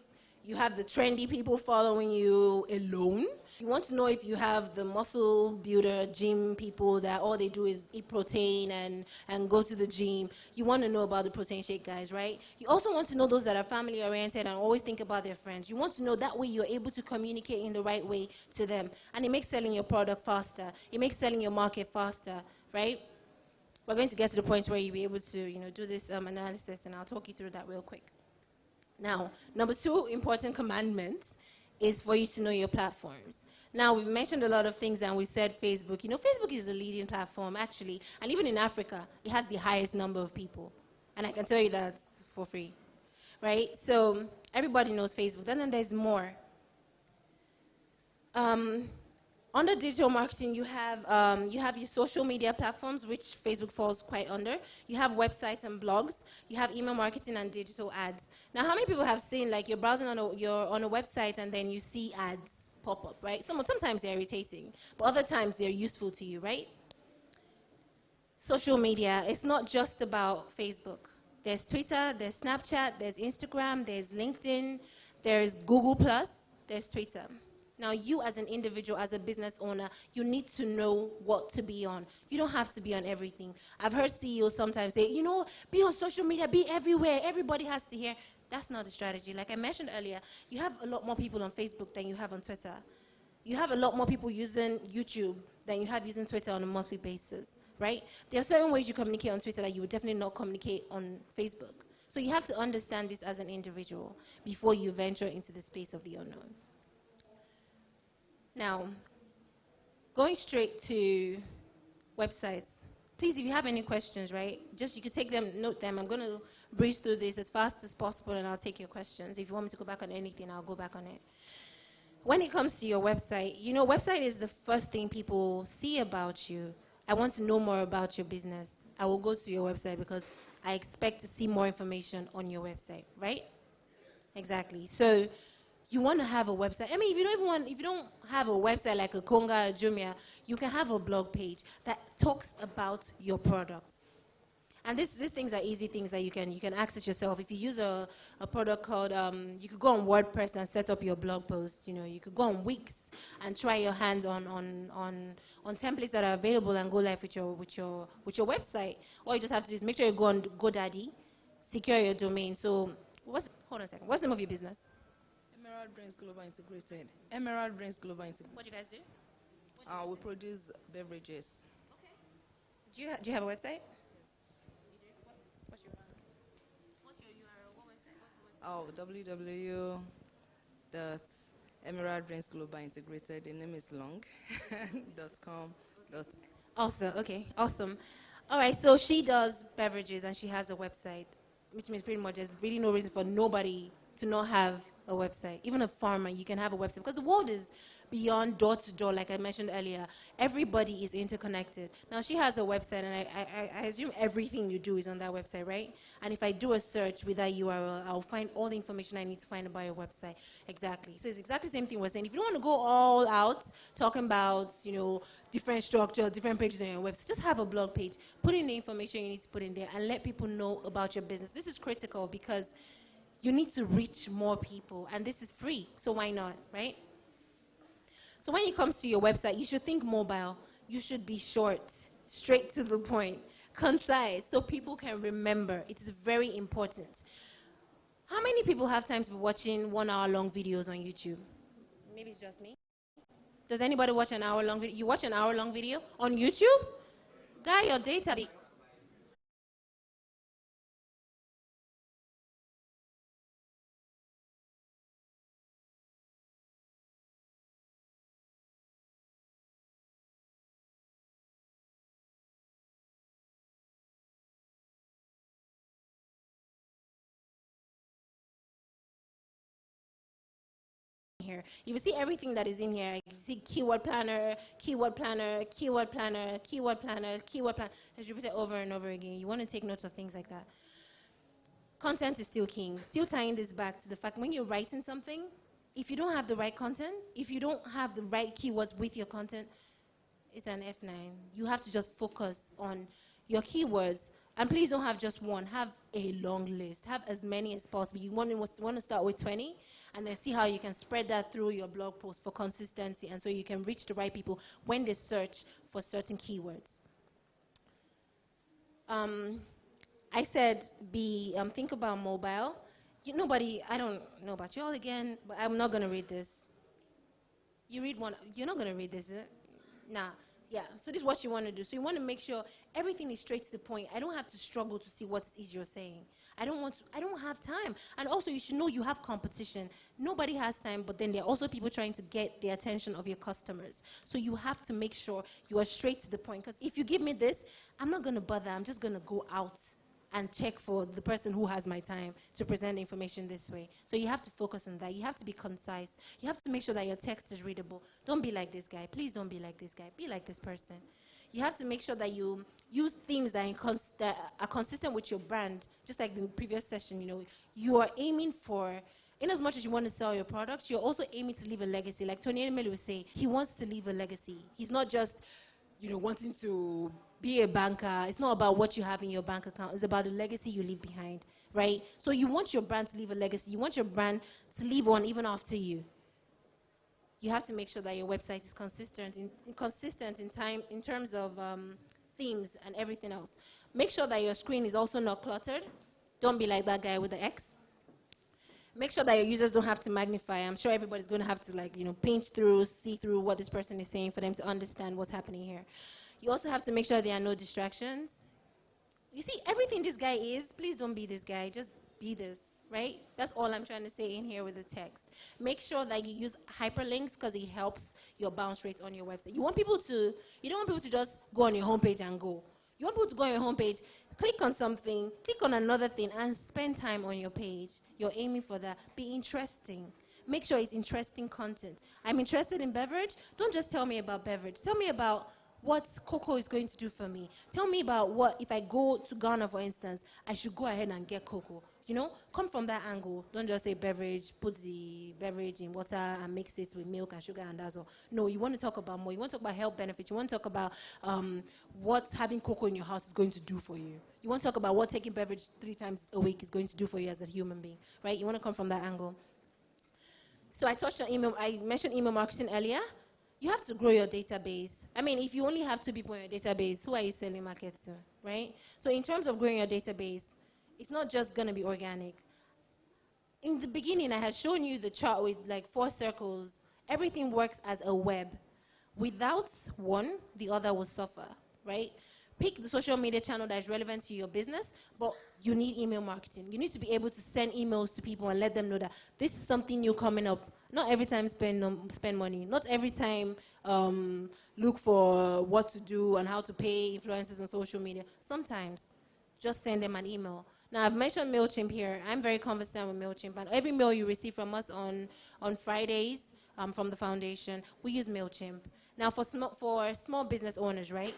you have the trendy people following you alone. You want to know if you have the muscle builder, gym people that all they do is eat protein and go to the gym. You want to know about the protein shake guys, right? You also want to know those that are family oriented and always think about their friends. You want to know that way you're able to communicate in the right way to them. And it makes selling your product faster. It makes selling your market faster, right? We're going to get to the point where you'll be able to, do this analysis, and I'll talk you through that real quick. Now, number 2 important commandment is for you to know your platforms. Now, we've mentioned a lot of things, and we've said Facebook. Facebook is the leading platform, actually. And even in Africa, it has the highest number of people. And I can tell you that for free, right? So everybody knows Facebook. Then there's more. Under digital marketing, you have your social media platforms, which Facebook falls quite under. You have websites and blogs. You have email marketing and digital ads. Now, how many people have seen, like, you're browsing you're on a website and then you see ads pop up, right? Sometimes they're irritating, but other times they're useful to you, right? Social media, it's not just about Facebook. There's Twitter, there's Snapchat, there's Instagram, there's LinkedIn, there's Google+, there's Twitter. Now, you as an individual, as a business owner, you need to know what to be on. You don't have to be on everything. I've heard CEOs sometimes say, you know, be on social media, be everywhere. Everybody has to hear. That's not the strategy. Like I mentioned earlier, you have a lot more people on Facebook than you have on Twitter. You have a lot more people using YouTube than you have using Twitter on a monthly basis, right? There are certain ways you communicate on Twitter that you would definitely not communicate on Facebook. So you have to understand this as an individual before you venture into the space of the unknown. Now, going straight to websites. Please, if you have any questions, right, just you could take them, note them. I'm going to breeze through this as fast as possible, and I'll take your questions. If you want me to go back on anything, I'll go back on it. When it comes to your website, you know, website is the first thing people see about you. I want to know more about your business. I will go to your website because I expect to see more information on your website, right? Exactly. So you want to have a website. I mean, if you don't have a website like a Konga, a Jumia, you can have a blog page that talks about your products. And these things are easy things that you can access yourself. If you use a product called, you could go on WordPress and set up your blog post. You know, you could go on Wix and try your hand on templates that are available and go live with your website. All you just have to do is make sure you go on GoDaddy, secure your domain. So hold on a second. What's the name of your business?
Emerald Drinks Global Integrated. Emerald Drinks Global Integrated.
What do you guys do?
We produce beverages.
Okay. Do you have a website?
Yes.
You do? What's your URL? What website? What's the website?
www.emeralddrinksglobalintegrated. The name is long. .com.
Awesome. Okay. Awesome. All right. So she does beverages and she has a website, which means pretty much there's really no reason for nobody to not have a website. Even a farmer, you can have a website because the world is beyond door to door, like I mentioned earlier. Everybody is interconnected. Now, she has a website, and I assume everything you do is on that website, right? And if I do a search with that URL, I'll find all the information I need to find about your website. Exactly. So it's exactly the same thing we're saying. If you don't want to go all out talking about, you know, different structures, different pages on your website, just have a blog page. Put in the information you need to put in there and let people know about your business. This is critical because you need to reach more people, and this is free, so why not, right? So when it comes to your website, you should think mobile. You should be short, straight to the point, concise, so people can remember. It is very important. How many people have time to be watching 1 hour long videos on YouTube? Maybe it's just me. Does anybody watch an hour long video? You watch an hour long video on YouTube? Guy, your data. Here. You will see everything that is in here. You see keyword planner, keyword planner, keyword planner, keyword planner, keyword planner. As you repeat it over and over again, you want to take notes of things like that. Content is still king. Still tying this back to the fact when you're writing something, if you don't have the right content, if you don't have the right keywords with your content, it's an F9. You have to just focus on your keywords. And please don't have just one. Have a long list. Have as many as possible. You want to start with 20, and then see how you can spread that through your blog post for consistency, and so you can reach the right people when they search for certain keywords. I said think about mobile. I don't know about you all again, but I'm not going to read this. You read one. You're not going to read this, is it? Nah. Yeah, so this is what you want to do. So you want to make sure everything is straight to the point. I don't have to struggle to see what it is you're saying. I don't have time. And also you should know you have competition. Nobody has time, but then there are also people trying to get the attention of your customers. So you have to make sure you are straight to the point. Because if you give me this, I'm not going to bother. I'm just going to go out. and check for the person who has my time to present the information this way. So you have to focus on that. You have to be concise. You have to make sure that your text is readable. Don't be like this guy. Please don't be like this guy. Be like this person. You have to make sure that you use themes that are consistent with your brand. Just like the previous session, you are aiming for, in as much as you want to sell your products, you're also aiming to leave a legacy. Like Tony Elumelu would say, he wants to leave a legacy. He's not just, wanting to be a banker. It's not about what you have in your bank account. It's about the legacy you leave behind, right? So you want your brand to leave a legacy. You want your brand to live on even after you. You have to make sure that your website is consistent in time, in terms of themes and everything else. Make sure that your screen is also not cluttered. Don't be like that guy with the X. Make sure that your users don't have to magnify. I'm sure everybody's going to have to pinch through, see through what this person is saying for them to understand what's happening here. You also have to make sure there are no distractions. You see, everything this guy is, please don't be this guy. Just be this, right? That's all I'm trying to say in here with the text. Make sure that you use hyperlinks because it helps your bounce rate on your website. You don't want people to just go on your homepage and go. You want people to go on your homepage, click on something, click on another thing, and spend time on your page. You're aiming for that. Be interesting. Make sure it's interesting content. I'm interested in beverage. Don't just tell me about beverage. Tell me about what cocoa is going to do for me. Tell me about what, if I go to Ghana, for instance, I should go ahead and get cocoa. Come from that angle. Don't just say beverage, put the beverage in water and mix it with milk and sugar and that's all. No, you want to talk about more. You want to talk about health benefits. You want to talk about what having cocoa in your house is going to do for you. You want to talk about what taking beverage 3 times a week is going to do for you as a human being, right? You want to come from that angle. So I touched on email. I mentioned email marketing earlier. You have to grow your database. I mean, if you only have 2 people in your database, who are you selling market to, right? So in terms of growing your database, it's not just going to be organic. In the beginning, I had shown you the chart with 4 circles. Everything works as a web. Without one, the other will suffer, right? Pick the social media channel that is relevant to your business, but you need email marketing. You need to be able to send emails to people and let them know that this is something new coming up. Not every time spend money. Not every time look for what to do and how to pay influencers on social media. Sometimes just send them an email. Now, I've mentioned MailChimp here. I'm very conversant with MailChimp. And every mail you receive from us on Fridays from the foundation, we use MailChimp. Now, for small business owners, right,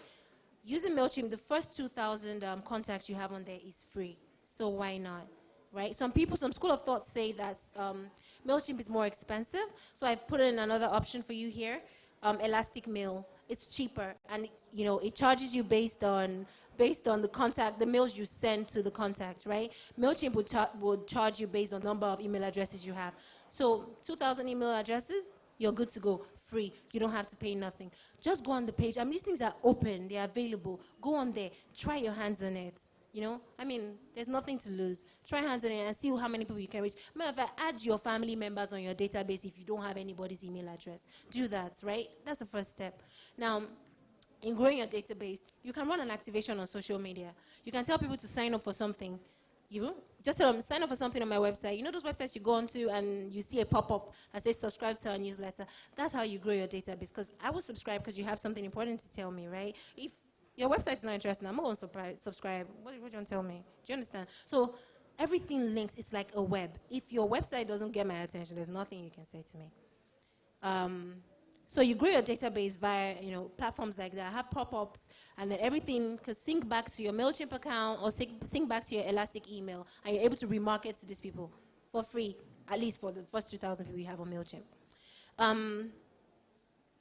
using MailChimp, the first 2,000 contacts you have on there is free. So why not, right? Some school of thought say that MailChimp is more expensive. So I've put in another option for you here, Elastic Mail. It's cheaper. And, it charges you based on the mails you send to the contact, right? MailChimp would charge you based on the number of email addresses you have. So 2,000 email addresses, you're good to go, free. You don't have to pay nothing. Just go on the page. These things are open. They're available. Go on there. Try your hands on it. There's nothing to lose. Try hands on it and see how many people you can reach. Matter of fact, add your family members on your database if you don't have anybody's email address. Do that, right? That's the first step. Now, in growing your database, you can run an activation on social media. You can tell people to sign up for something. Just tell them, sign up for something on my website. You know those websites you go onto and you see a pop-up that says subscribe to our newsletter? That's how you grow your database, because I will subscribe because you have something important to tell me, right? If your website's not interesting, I'm not going to subscribe. What do you want to tell me? Do you understand? So everything links. It's like a web. If your website doesn't get my attention, there's nothing you can say to me. So you grow your database via, platforms like that. Have pop-ups, and then everything can sync back to your MailChimp account or sync back to your Elastic email, and you're able to remarket to these people for free, at least for the first 2,000 people you have on MailChimp.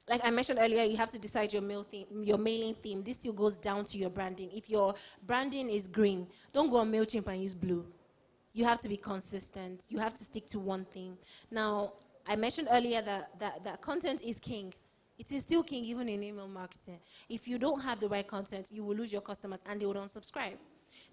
Like I mentioned earlier, you have to decide your mailing theme. This still goes down to your branding. If your branding is green, don't go on MailChimp and use blue. You have to be consistent. You have to stick to one theme. Now, I mentioned earlier that content is king. It is still king even in email marketing. If you don't have the right content, you will lose your customers and they will unsubscribe.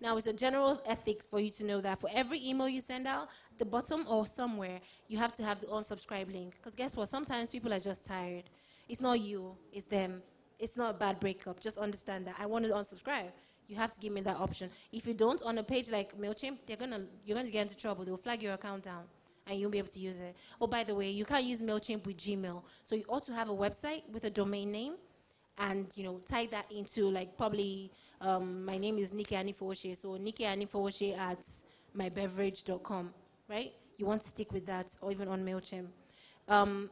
Now, it's a general ethics for you to know that for every email you send out, the bottom or somewhere, you have to have the unsubscribe link. Because guess what? Sometimes people are just tired. It's not you, it's them. It's not a bad breakup. Just understand that. I want to unsubscribe. You have to give me that option. If you don't, on a page like MailChimp, you're going to get into trouble. They'll flag your account down, and you'll be able to use it. Oh, by the way, you can't use MailChimp with Gmail. So you ought to have a website with a domain name and tie that into like probably my name is Nikki Anifoshe, so Nikki Anifoshe at mybeverage.com, right? You want to stick with that, or even on MailChimp.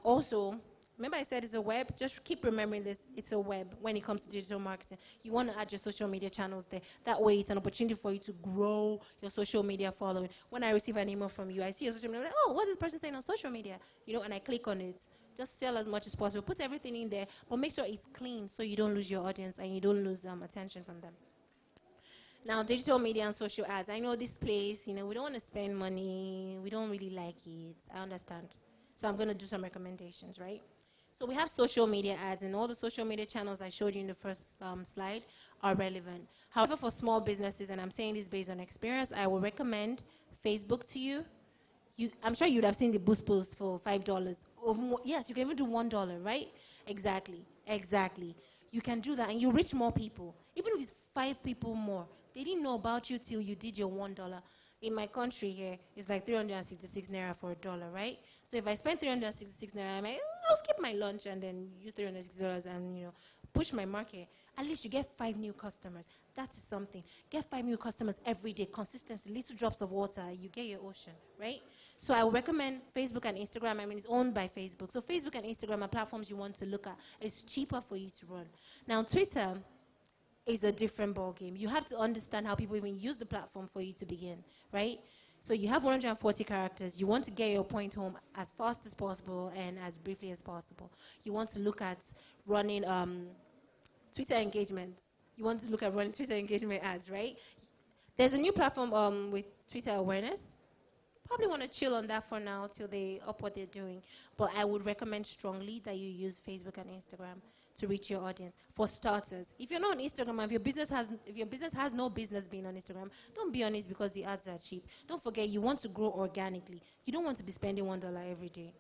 Also, remember I said it's a web? Just keep remembering this, it's a web when it comes to digital marketing. You want to add your social media channels there. That way it's an opportunity for you to grow your social media following. When I receive an email from you, I see your social media, I'm like, oh, what's this person saying on social media? And I click on it. Just sell as much as possible. Put everything in there, but make sure it's clean so you don't lose your audience and you don't lose attention from them. Now, digital media and social ads. I know this place, we don't want to spend money. We don't really like it. I understand. So I'm going to do some recommendations, right? So we have social media ads, and all the social media channels I showed you in the first slide are relevant. However, for small businesses, and I'm saying this based on experience, I will recommend Facebook to you. I'm sure you would have seen the boost post for $5. Or more. Yes, you can even do $1, right? Exactly. You can do that, and you reach more people. Even if it's 5 people more, they didn't know about you till you did your $1. In my country here, it's like 366 naira for $1, right? So if I spend 366 naira, I'll skip my lunch and then use $360 and push my market. At least you get 5 new customers. That is something. Get 5 new customers every day, consistency, little drops of water, you get your ocean, right? So I would recommend Facebook and Instagram. It's owned by Facebook. So Facebook and Instagram are platforms you want to look at. It's cheaper for you to run. Now, Twitter is a different ballgame. You have to understand how people even use the platform for you to begin, right? So you have 140 characters. You want to get your point home as fast as possible and as briefly as possible. You want to look at running Twitter engagements. You want to look at running Twitter engagement ads, right? There's a new platform with Twitter awareness. Probably want to chill on that for now till they up what they're doing. But I would recommend strongly that you use Facebook and Instagram to reach your audience. For starters, if you're not on Instagram, if your business has no business being on Instagram, don't be on it because the ads are cheap. Don't forget, you want to grow organically. You don't want to be spending $1 every day,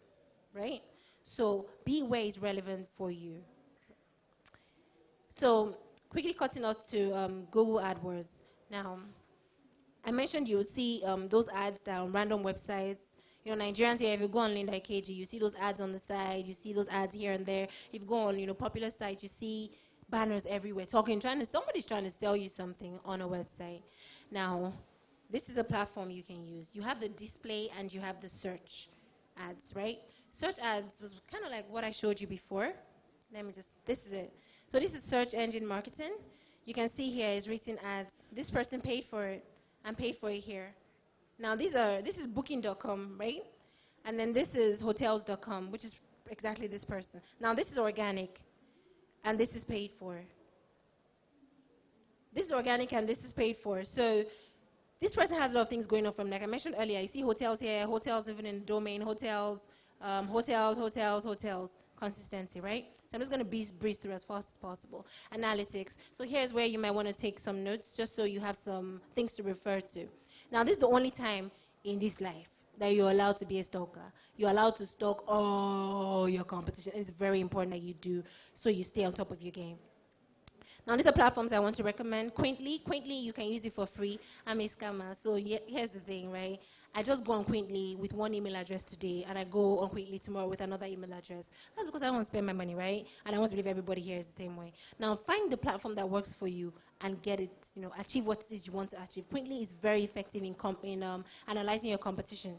right? So be where it's relevant for you. So quickly cutting off to Google AdWords. Now, I mentioned you would see those ads that are on random websites. Nigerians here, if you go on Linda KG, you see those ads on the side, you see those ads here and there. If you go on, popular sites, you see banners everywhere somebody's trying to sell you something on a website. Now, this is a platform you can use. You have the display and you have the search ads, right? Search ads was kind of like what I showed you before. This is it. So this is search engine marketing. You can see here is written ads. This person paid for it and paid for it here. Now, this is booking.com, right? And then this is hotels.com, which is exactly this person. Now, this is organic, and this is paid for. This is organic, and this is paid for. So this person has a lot of things going on from, like I mentioned earlier, you see hotels here, hotels even in domain, hotels, consistency, right? So I'm just going to breeze through as fast as possible. Analytics. So here's where you might want to take some notes just so you have some things to refer to. Now, this is the only time in this life that you're allowed to be a stalker. You're allowed to stalk all your competition. It's very important that you do so you stay on top of your game. Now, these are platforms I want to recommend. Quaintly, you can use it for free. I'm a scammer. So here's the thing, right? I just go on Quaintly with one email address today, and I go on Quaintly tomorrow with another email address. That's because I want to spend my money, right? And I want to believe everybody here is the same way. Now, find the platform that works for you and get it, achieve what it is you want to achieve. Quaintly is very effective in analyzing your competition.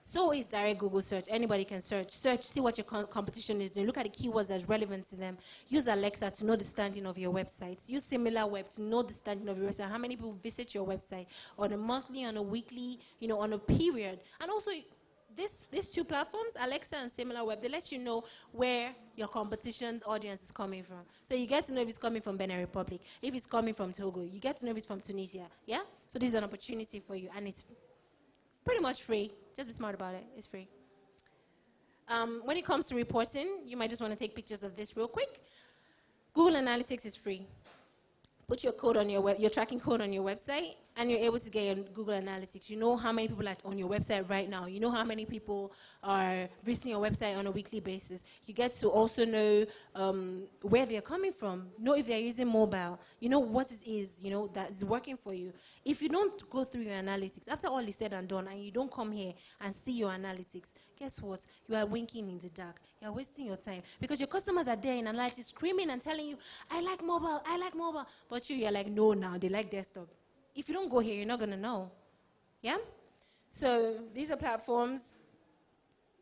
So is direct Google search. Anybody can search. Search, see what your competition is doing. Look at the keywords that's relevant to them. Use Alexa to know the standing of your website. Use SimilarWeb to know the standing of your website. How many people visit your website on a monthly, on a weekly, on a period. And also, these 2 platforms, Alexa and SimilarWeb, they let you know where your competition's audience is coming from. So you get to know if it's coming from Benin Republic, if it's coming from Togo. You get to know if it's from Tunisia. Yeah? So this is an opportunity for you, and it's pretty much free. Just be smart about it. It's free. When it comes to reporting, you might just want to take pictures of this real quick. Google Analytics is free. Put your code on your tracking code on your website, and you're able to get your Google Analytics. You know how many people are on your website right now. You know how many people are visiting your website on a weekly basis. You get to also know where they're coming from. Know if they're using mobile. You know what it is, that is working for you. If you don't go through your analytics, after all is said and done, and you don't come here and see your analytics, guess what? You are winking in the dark. You are wasting your time because your customers are there in analytics screaming and telling you, I like mobile, I like mobile. But you're like, no, now they like desktop. If you don't go here, you're not going to know. Yeah? So these are platforms.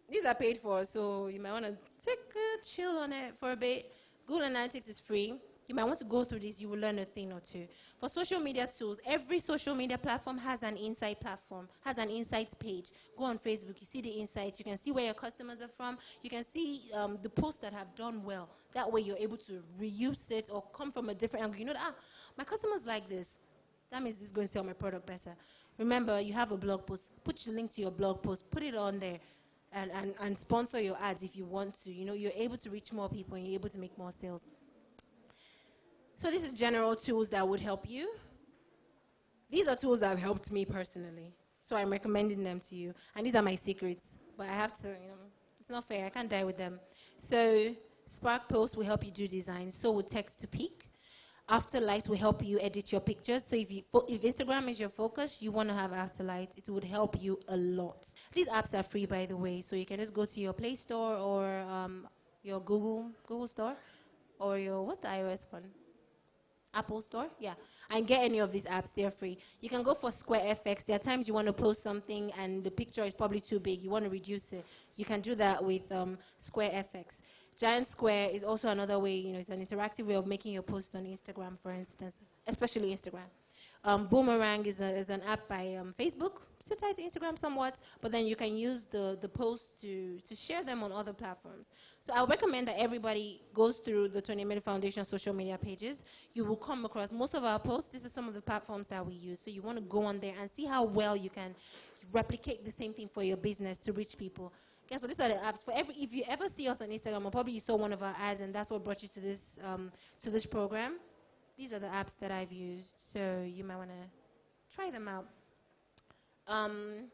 These are paid for, so you might want to take a chill on it for a bit. Google Analytics is free. You might want to go through this. You will learn a thing or two. For social media tools, every social media platform has an insight platform, has an insights page. Go on Facebook, you see the insights. You can see where your customers are from. You can see the posts that have done well. That way you're able to reuse it or come from a different angle. You know, my customers like this. That means this is going to sell my product better. Remember, you have a blog post. Put the link to your blog post. Put it on there. And sponsor your ads if you want to. You know, you're able to reach more people and you're able to make more sales. So this is general tools that would help you. These are tools that have helped me personally. So I'm recommending them to you. And these are my secrets. But I have to, you know, it's not fair. I can't die with them. So Spark Post will help you do design. So will Text to Peak. Afterlight will help you edit your pictures. So if Instagram is your focus, you want to have Afterlight. It would help you a lot. These apps are free, by the way. So you can just go to your Play Store or your Google Store or your, what's the iOS one? Apple Store? Yeah. And get any of these apps. They're free. You can go for Square FX. There are times you want to post something and the picture is probably too big. You want to reduce it. You can do that with Square FX. Giant Square is also another way, you know, it's an interactive way of making your post on Instagram, for instance, especially Instagram. Boomerang is an app by Facebook, similar to Instagram somewhat, but then you can use the posts to share them on other platforms. So I would recommend that everybody goes through the Tony Emelu Foundation social media pages. You will come across most of our posts. This is some of the platforms that we use. So you want to go on there and see how well you can replicate the same thing for your business to reach people. Okay, so these are the apps. If you ever see us on Instagram, or probably you saw one of our ads and that's what brought you to this program, these are the apps that I've used. So you might want to try them out. I'm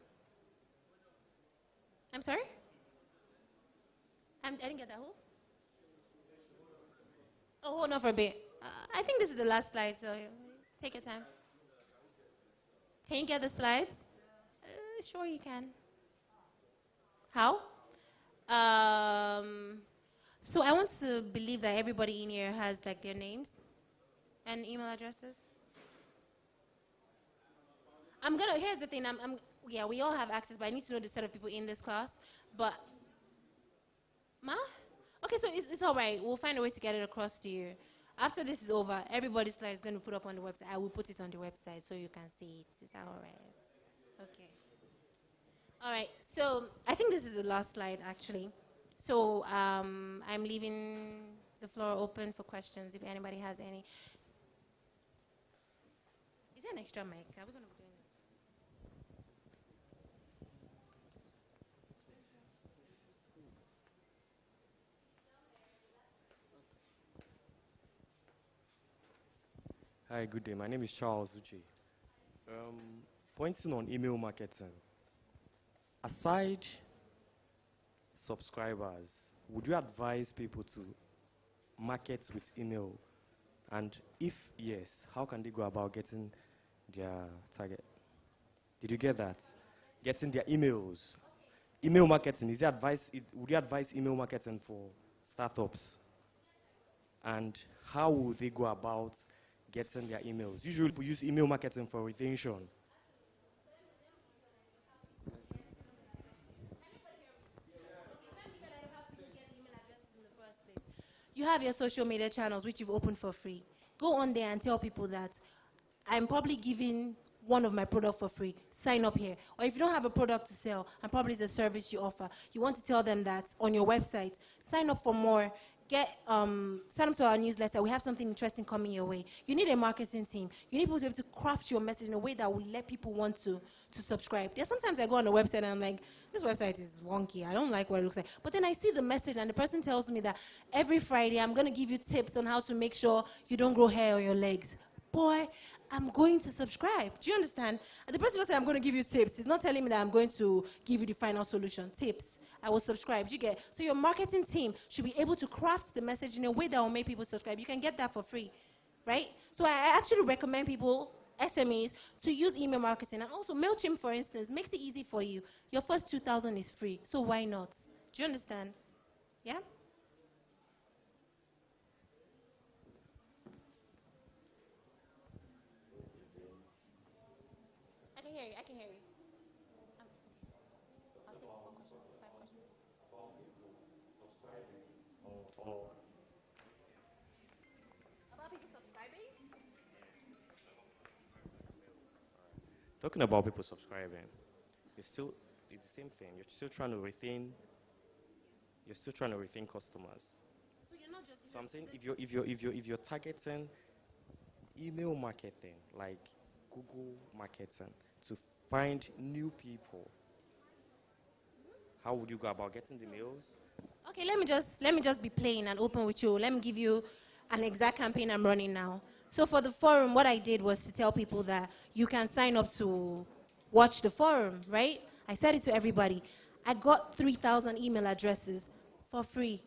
sorry? I didn't get that. Who? Oh, hold on for a bit. I think this is the last slide, so take your time. Can you get the slides? Sure you can. How? So I want to believe that everybody in here has like their names and email addresses. Here's the thing, yeah, we all have access, but I need to know the set of people in this class. But, okay, so it's all right. We'll find a way to get it across to you. After this is over, everybody's slide is going to put up on the website. I will put it on the website so you can see it. Is that all right? Okay. All right, so I think this is the last slide, actually. So I'm leaving the floor open for questions if anybody has any. Is there an extra mic? Are we going to be doing this?
Hi, good day. My name is Charles Uche. Pointing on email marketing. Aside subscribers, would you advise people to market with email? And if yes, how can they go about getting their target? Did you get that? Getting their emails. Email marketing, would you advise email marketing for startups? And how would they go about getting their emails? Usually people use email marketing for retention.
You have your social media channels, which you've opened for free. Go on there and tell people that I'm probably giving one of my products for free. Sign up here. Or if you don't have a product to sell, and probably it's a service you offer, you want to tell them that on your website. Sign up for more. Sign up to our newsletter. We have something interesting coming your way. You need a marketing team. You need people to be able to craft your message in a way that will let people want to subscribe. There's sometimes I go on the website and I'm like, this website is wonky. I don't like what it looks like. But then I see the message and the person tells me that every Friday I'm going to give you tips on how to make sure you don't grow hair on your legs. Boy, I'm going to subscribe. Do you understand? And the person just said, I'm going to give you tips. He's not telling me that I'm going to give you the final solution. Tips. I will subscribe. You get? So your marketing team should be able to craft the message in a way that will make people subscribe. You can get that for free, right? So I actually recommend people SMEs to use email marketing. And also MailChimp, for instance, makes it easy for you. Your first 2,000 is free, so why not? Do you understand? Yeah? I can hear you, I can hear you. I'll take one question, 5 questions. About people subscribing?
Talking about people subscribing, it's the same thing. You're still trying to retain customers.
So you're not just.
So I'm saying if you're targeting email marketing, like Google marketing, to find new people, how would you go about getting the mails?
Okay, let me just be plain and open with you. Let me give you an exact campaign I'm running now. So for the forum, what I did was to tell people that you can sign up to watch the forum, right? I said it to everybody. I got 3,000 email addresses for free.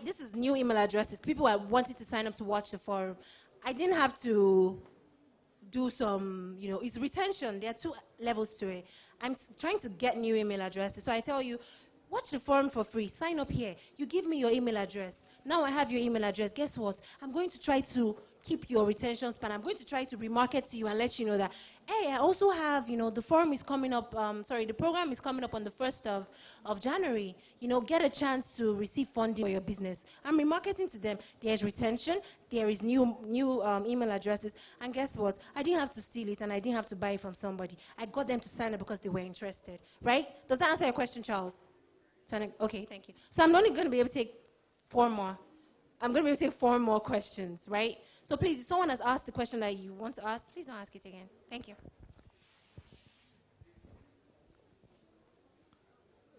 This is new email addresses. People are wanting to sign up to watch the forum. I didn't have to do some, it's retention. There are 2 levels to it. I'm trying to get new email addresses. So I tell you, watch the forum for free. Sign up here. You give me your email address. Now I have your email address. Guess what? I'm going to try to keep your retention span. I'm going to try to remarket to you and let you know that, hey, I also have, the forum is coming up, the program is coming up on the 1st of January. Get a chance to receive funding for your business. I'm remarketing to them. There's retention. There is new email addresses. And guess what? I didn't have to steal it and I didn't have to buy it from somebody. I got them to sign up because they were interested, right? Does that answer your question, Charles? Okay, thank you. So I'm only going to be able to take 4 more. I'm going to be able to take 4 more questions, right? So please, if someone has asked the question that you want to ask, please don't ask it again. Thank you.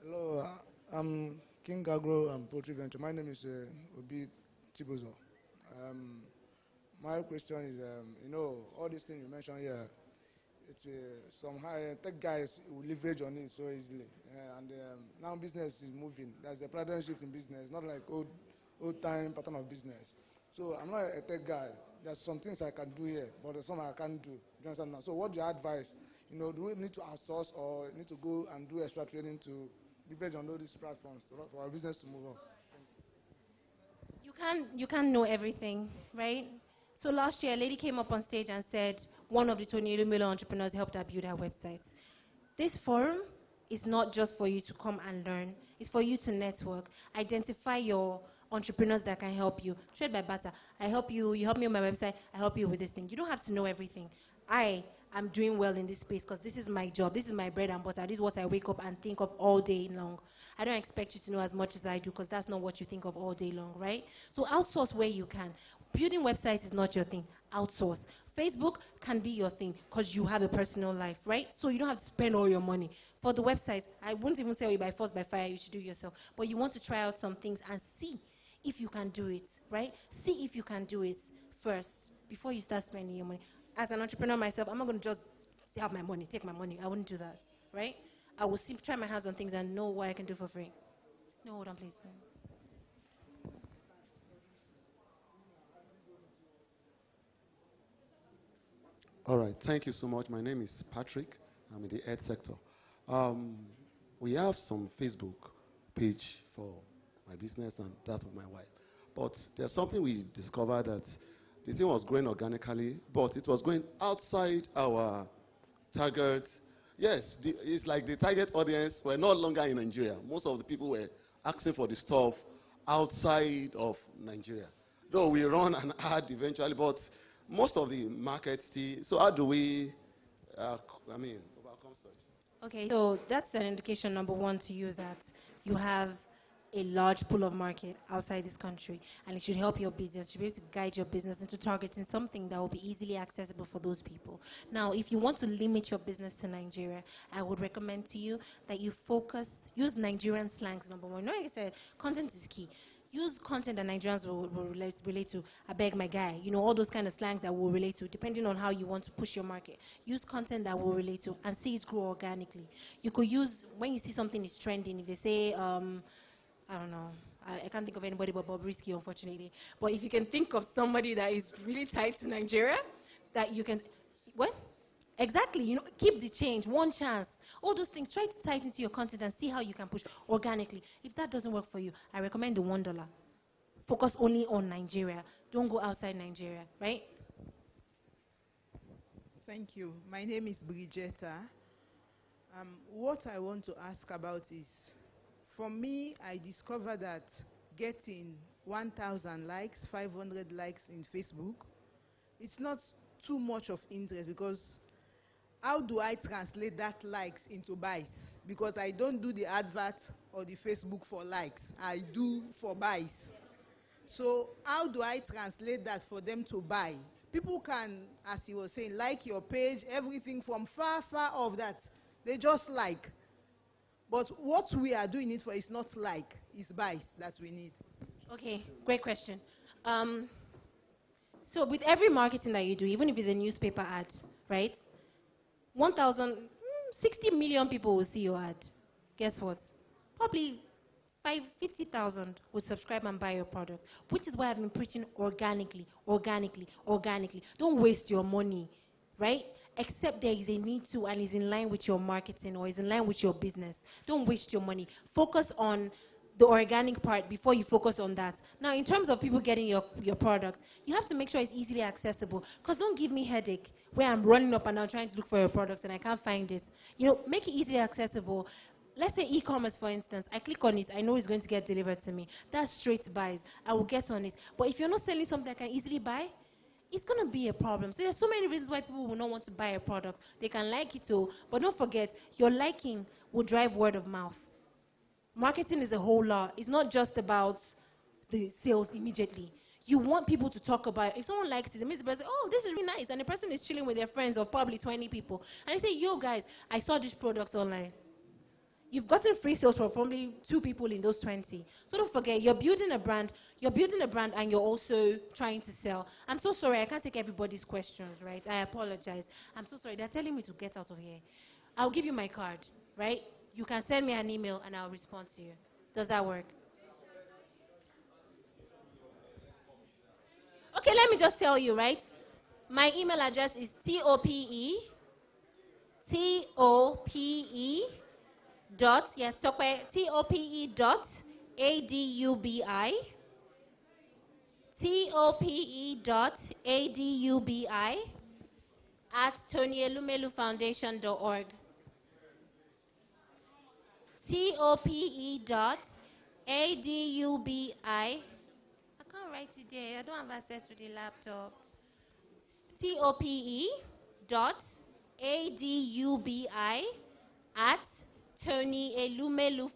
Hello, I'm King Agro and Poultry Venture. My name is Obi Chibozo. My question is, all these things you mentioned here, it's some high tech guys will leverage on it so easily. And now business is moving. There's a paradigm shift in business, not like old time pattern of business. So I'm not a tech guy. There's some things I can do here, but there's some I can't do. Do you understand now? So what do you advise? Do we need to outsource or need to go and do extra training to leverage on all these platforms for our business to move on?
You can't know everything, right? So last year, a lady came up on stage and said one of the Elumelu entrepreneurs helped her build her website. This forum is not just for you to come and learn. It's for you to network, identify your entrepreneurs that can help you. Trade by barter. I help you, you help me on my website, I help you with this thing. You don't have to know everything. I am doing well in this space because this is my job, this is my bread and butter, this is what I wake up and think of all day long. I don't expect you to know as much as I do because that's not what you think of all day long, right? So outsource where you can. Building websites is not your thing. Outsource. Facebook can be your thing because you have a personal life, right? So you don't have to spend all your money. For the websites, I wouldn't even tell you by force, by fire, you should do it yourself. But you want to try out some things and see if you can do it, right? See if you can do it first before you start spending your money. As an entrepreneur myself, I'm not going to just have my money, take my money. I wouldn't do that, right? I will try my hands on things and know what I can do for free. No, hold on, please.
All right, thank you so much. My name is Patrick. I'm in the ed sector. We have some Facebook page for my business and that of my wife. But there's something we discovered that the thing was growing organically, but it was going outside our target. Yes, it's like the target audience were no longer in Nigeria. Most of the people were asking for the stuff outside of Nigeria. Though we run an ad eventually, but most of the market still. So how do we, overcome such?
Okay, so that's an indication, number one, to you that you have a large pool of market outside this country, and it should help your business. You should be able to guide your business into targeting something that will be easily accessible for those people. Now, if you want to limit your business to Nigeria, I would recommend to you that you use Nigerian slangs, number one. Like I said, content is key. Use content that Nigerians will relate to. I beg my guy. All those kind of slangs that will relate to, depending on how you want to push your market. Use content that will relate to and see it grow organically. You could use, when you see something is trending, if they say, I don't know, I can't think of anybody but Bob Risky, unfortunately. But if you can think of somebody that is really tied to Nigeria, that you can, what? Exactly, you know, keep the change, one chance. All those things, try to type into your content and see how you can push organically. If that doesn't work for you, I recommend the $1. Focus only on Nigeria. Don't go outside Nigeria, right?
Thank you. My name is Bridgetta. What I want to ask about is, for me, I discovered that getting 1,000 likes, 500 likes in Facebook, it's not too much of interest, because how do I translate that likes into buys? Because I don't do the advert or the Facebook for likes. I do for buys. So how do I translate that for them to buy? People can, as he was saying, like your page, everything from far, far off that. They just like. But what we are doing it for is not like, it's buys that we need.
Okay, great question. So with every marketing that you do, even if it's a newspaper ad, right? 60 million people will see your ad. Guess what? Probably 50,000 will subscribe and buy your product, which is why I've been preaching organically. Don't waste your money, right? Except there is a need to and is in line with your marketing or is in line with your business. Don't waste your money. Focus on the organic part before you focus on that. Now, in terms of people getting your product, you have to make sure it's easily accessible. Because don't give me headache where I'm running up and down trying to look for your products and I can't find it. You know, make it easily accessible. Let's say e-commerce, for instance. I click on it. I know it's going to get delivered to me. That's straight buys. I will get on it. But if you're not selling something I can easily buy, it's going to be a problem. So there's so many reasons why people will not want to buy a product. They can like it too, but don't forget, your liking will drive word of mouth. Marketing is a whole lot. It's not just about the sales immediately. You want people to talk about it. If someone likes it, it means the person, oh, this is really nice. And the person is chilling with their friends of probably 20 people. And they say, yo, guys, I saw this product online. You've gotten free sales from probably 2 people in those 20. So don't forget, you're building a brand and you're also trying to sell. I'm so sorry, I can't take everybody's questions, right? I apologize. I'm so sorry, they're telling me to get out of here. I'll give you my card, right? You can send me an email and I'll respond to you. Does that work? Okay, let me just tell you, right? My email address is tope dot, yes, tope dot adubi dot adubi at elumelu.org. tope dot adubi. I can't write it there. I don't have access to the laptop. tope dot adubi at Elumelu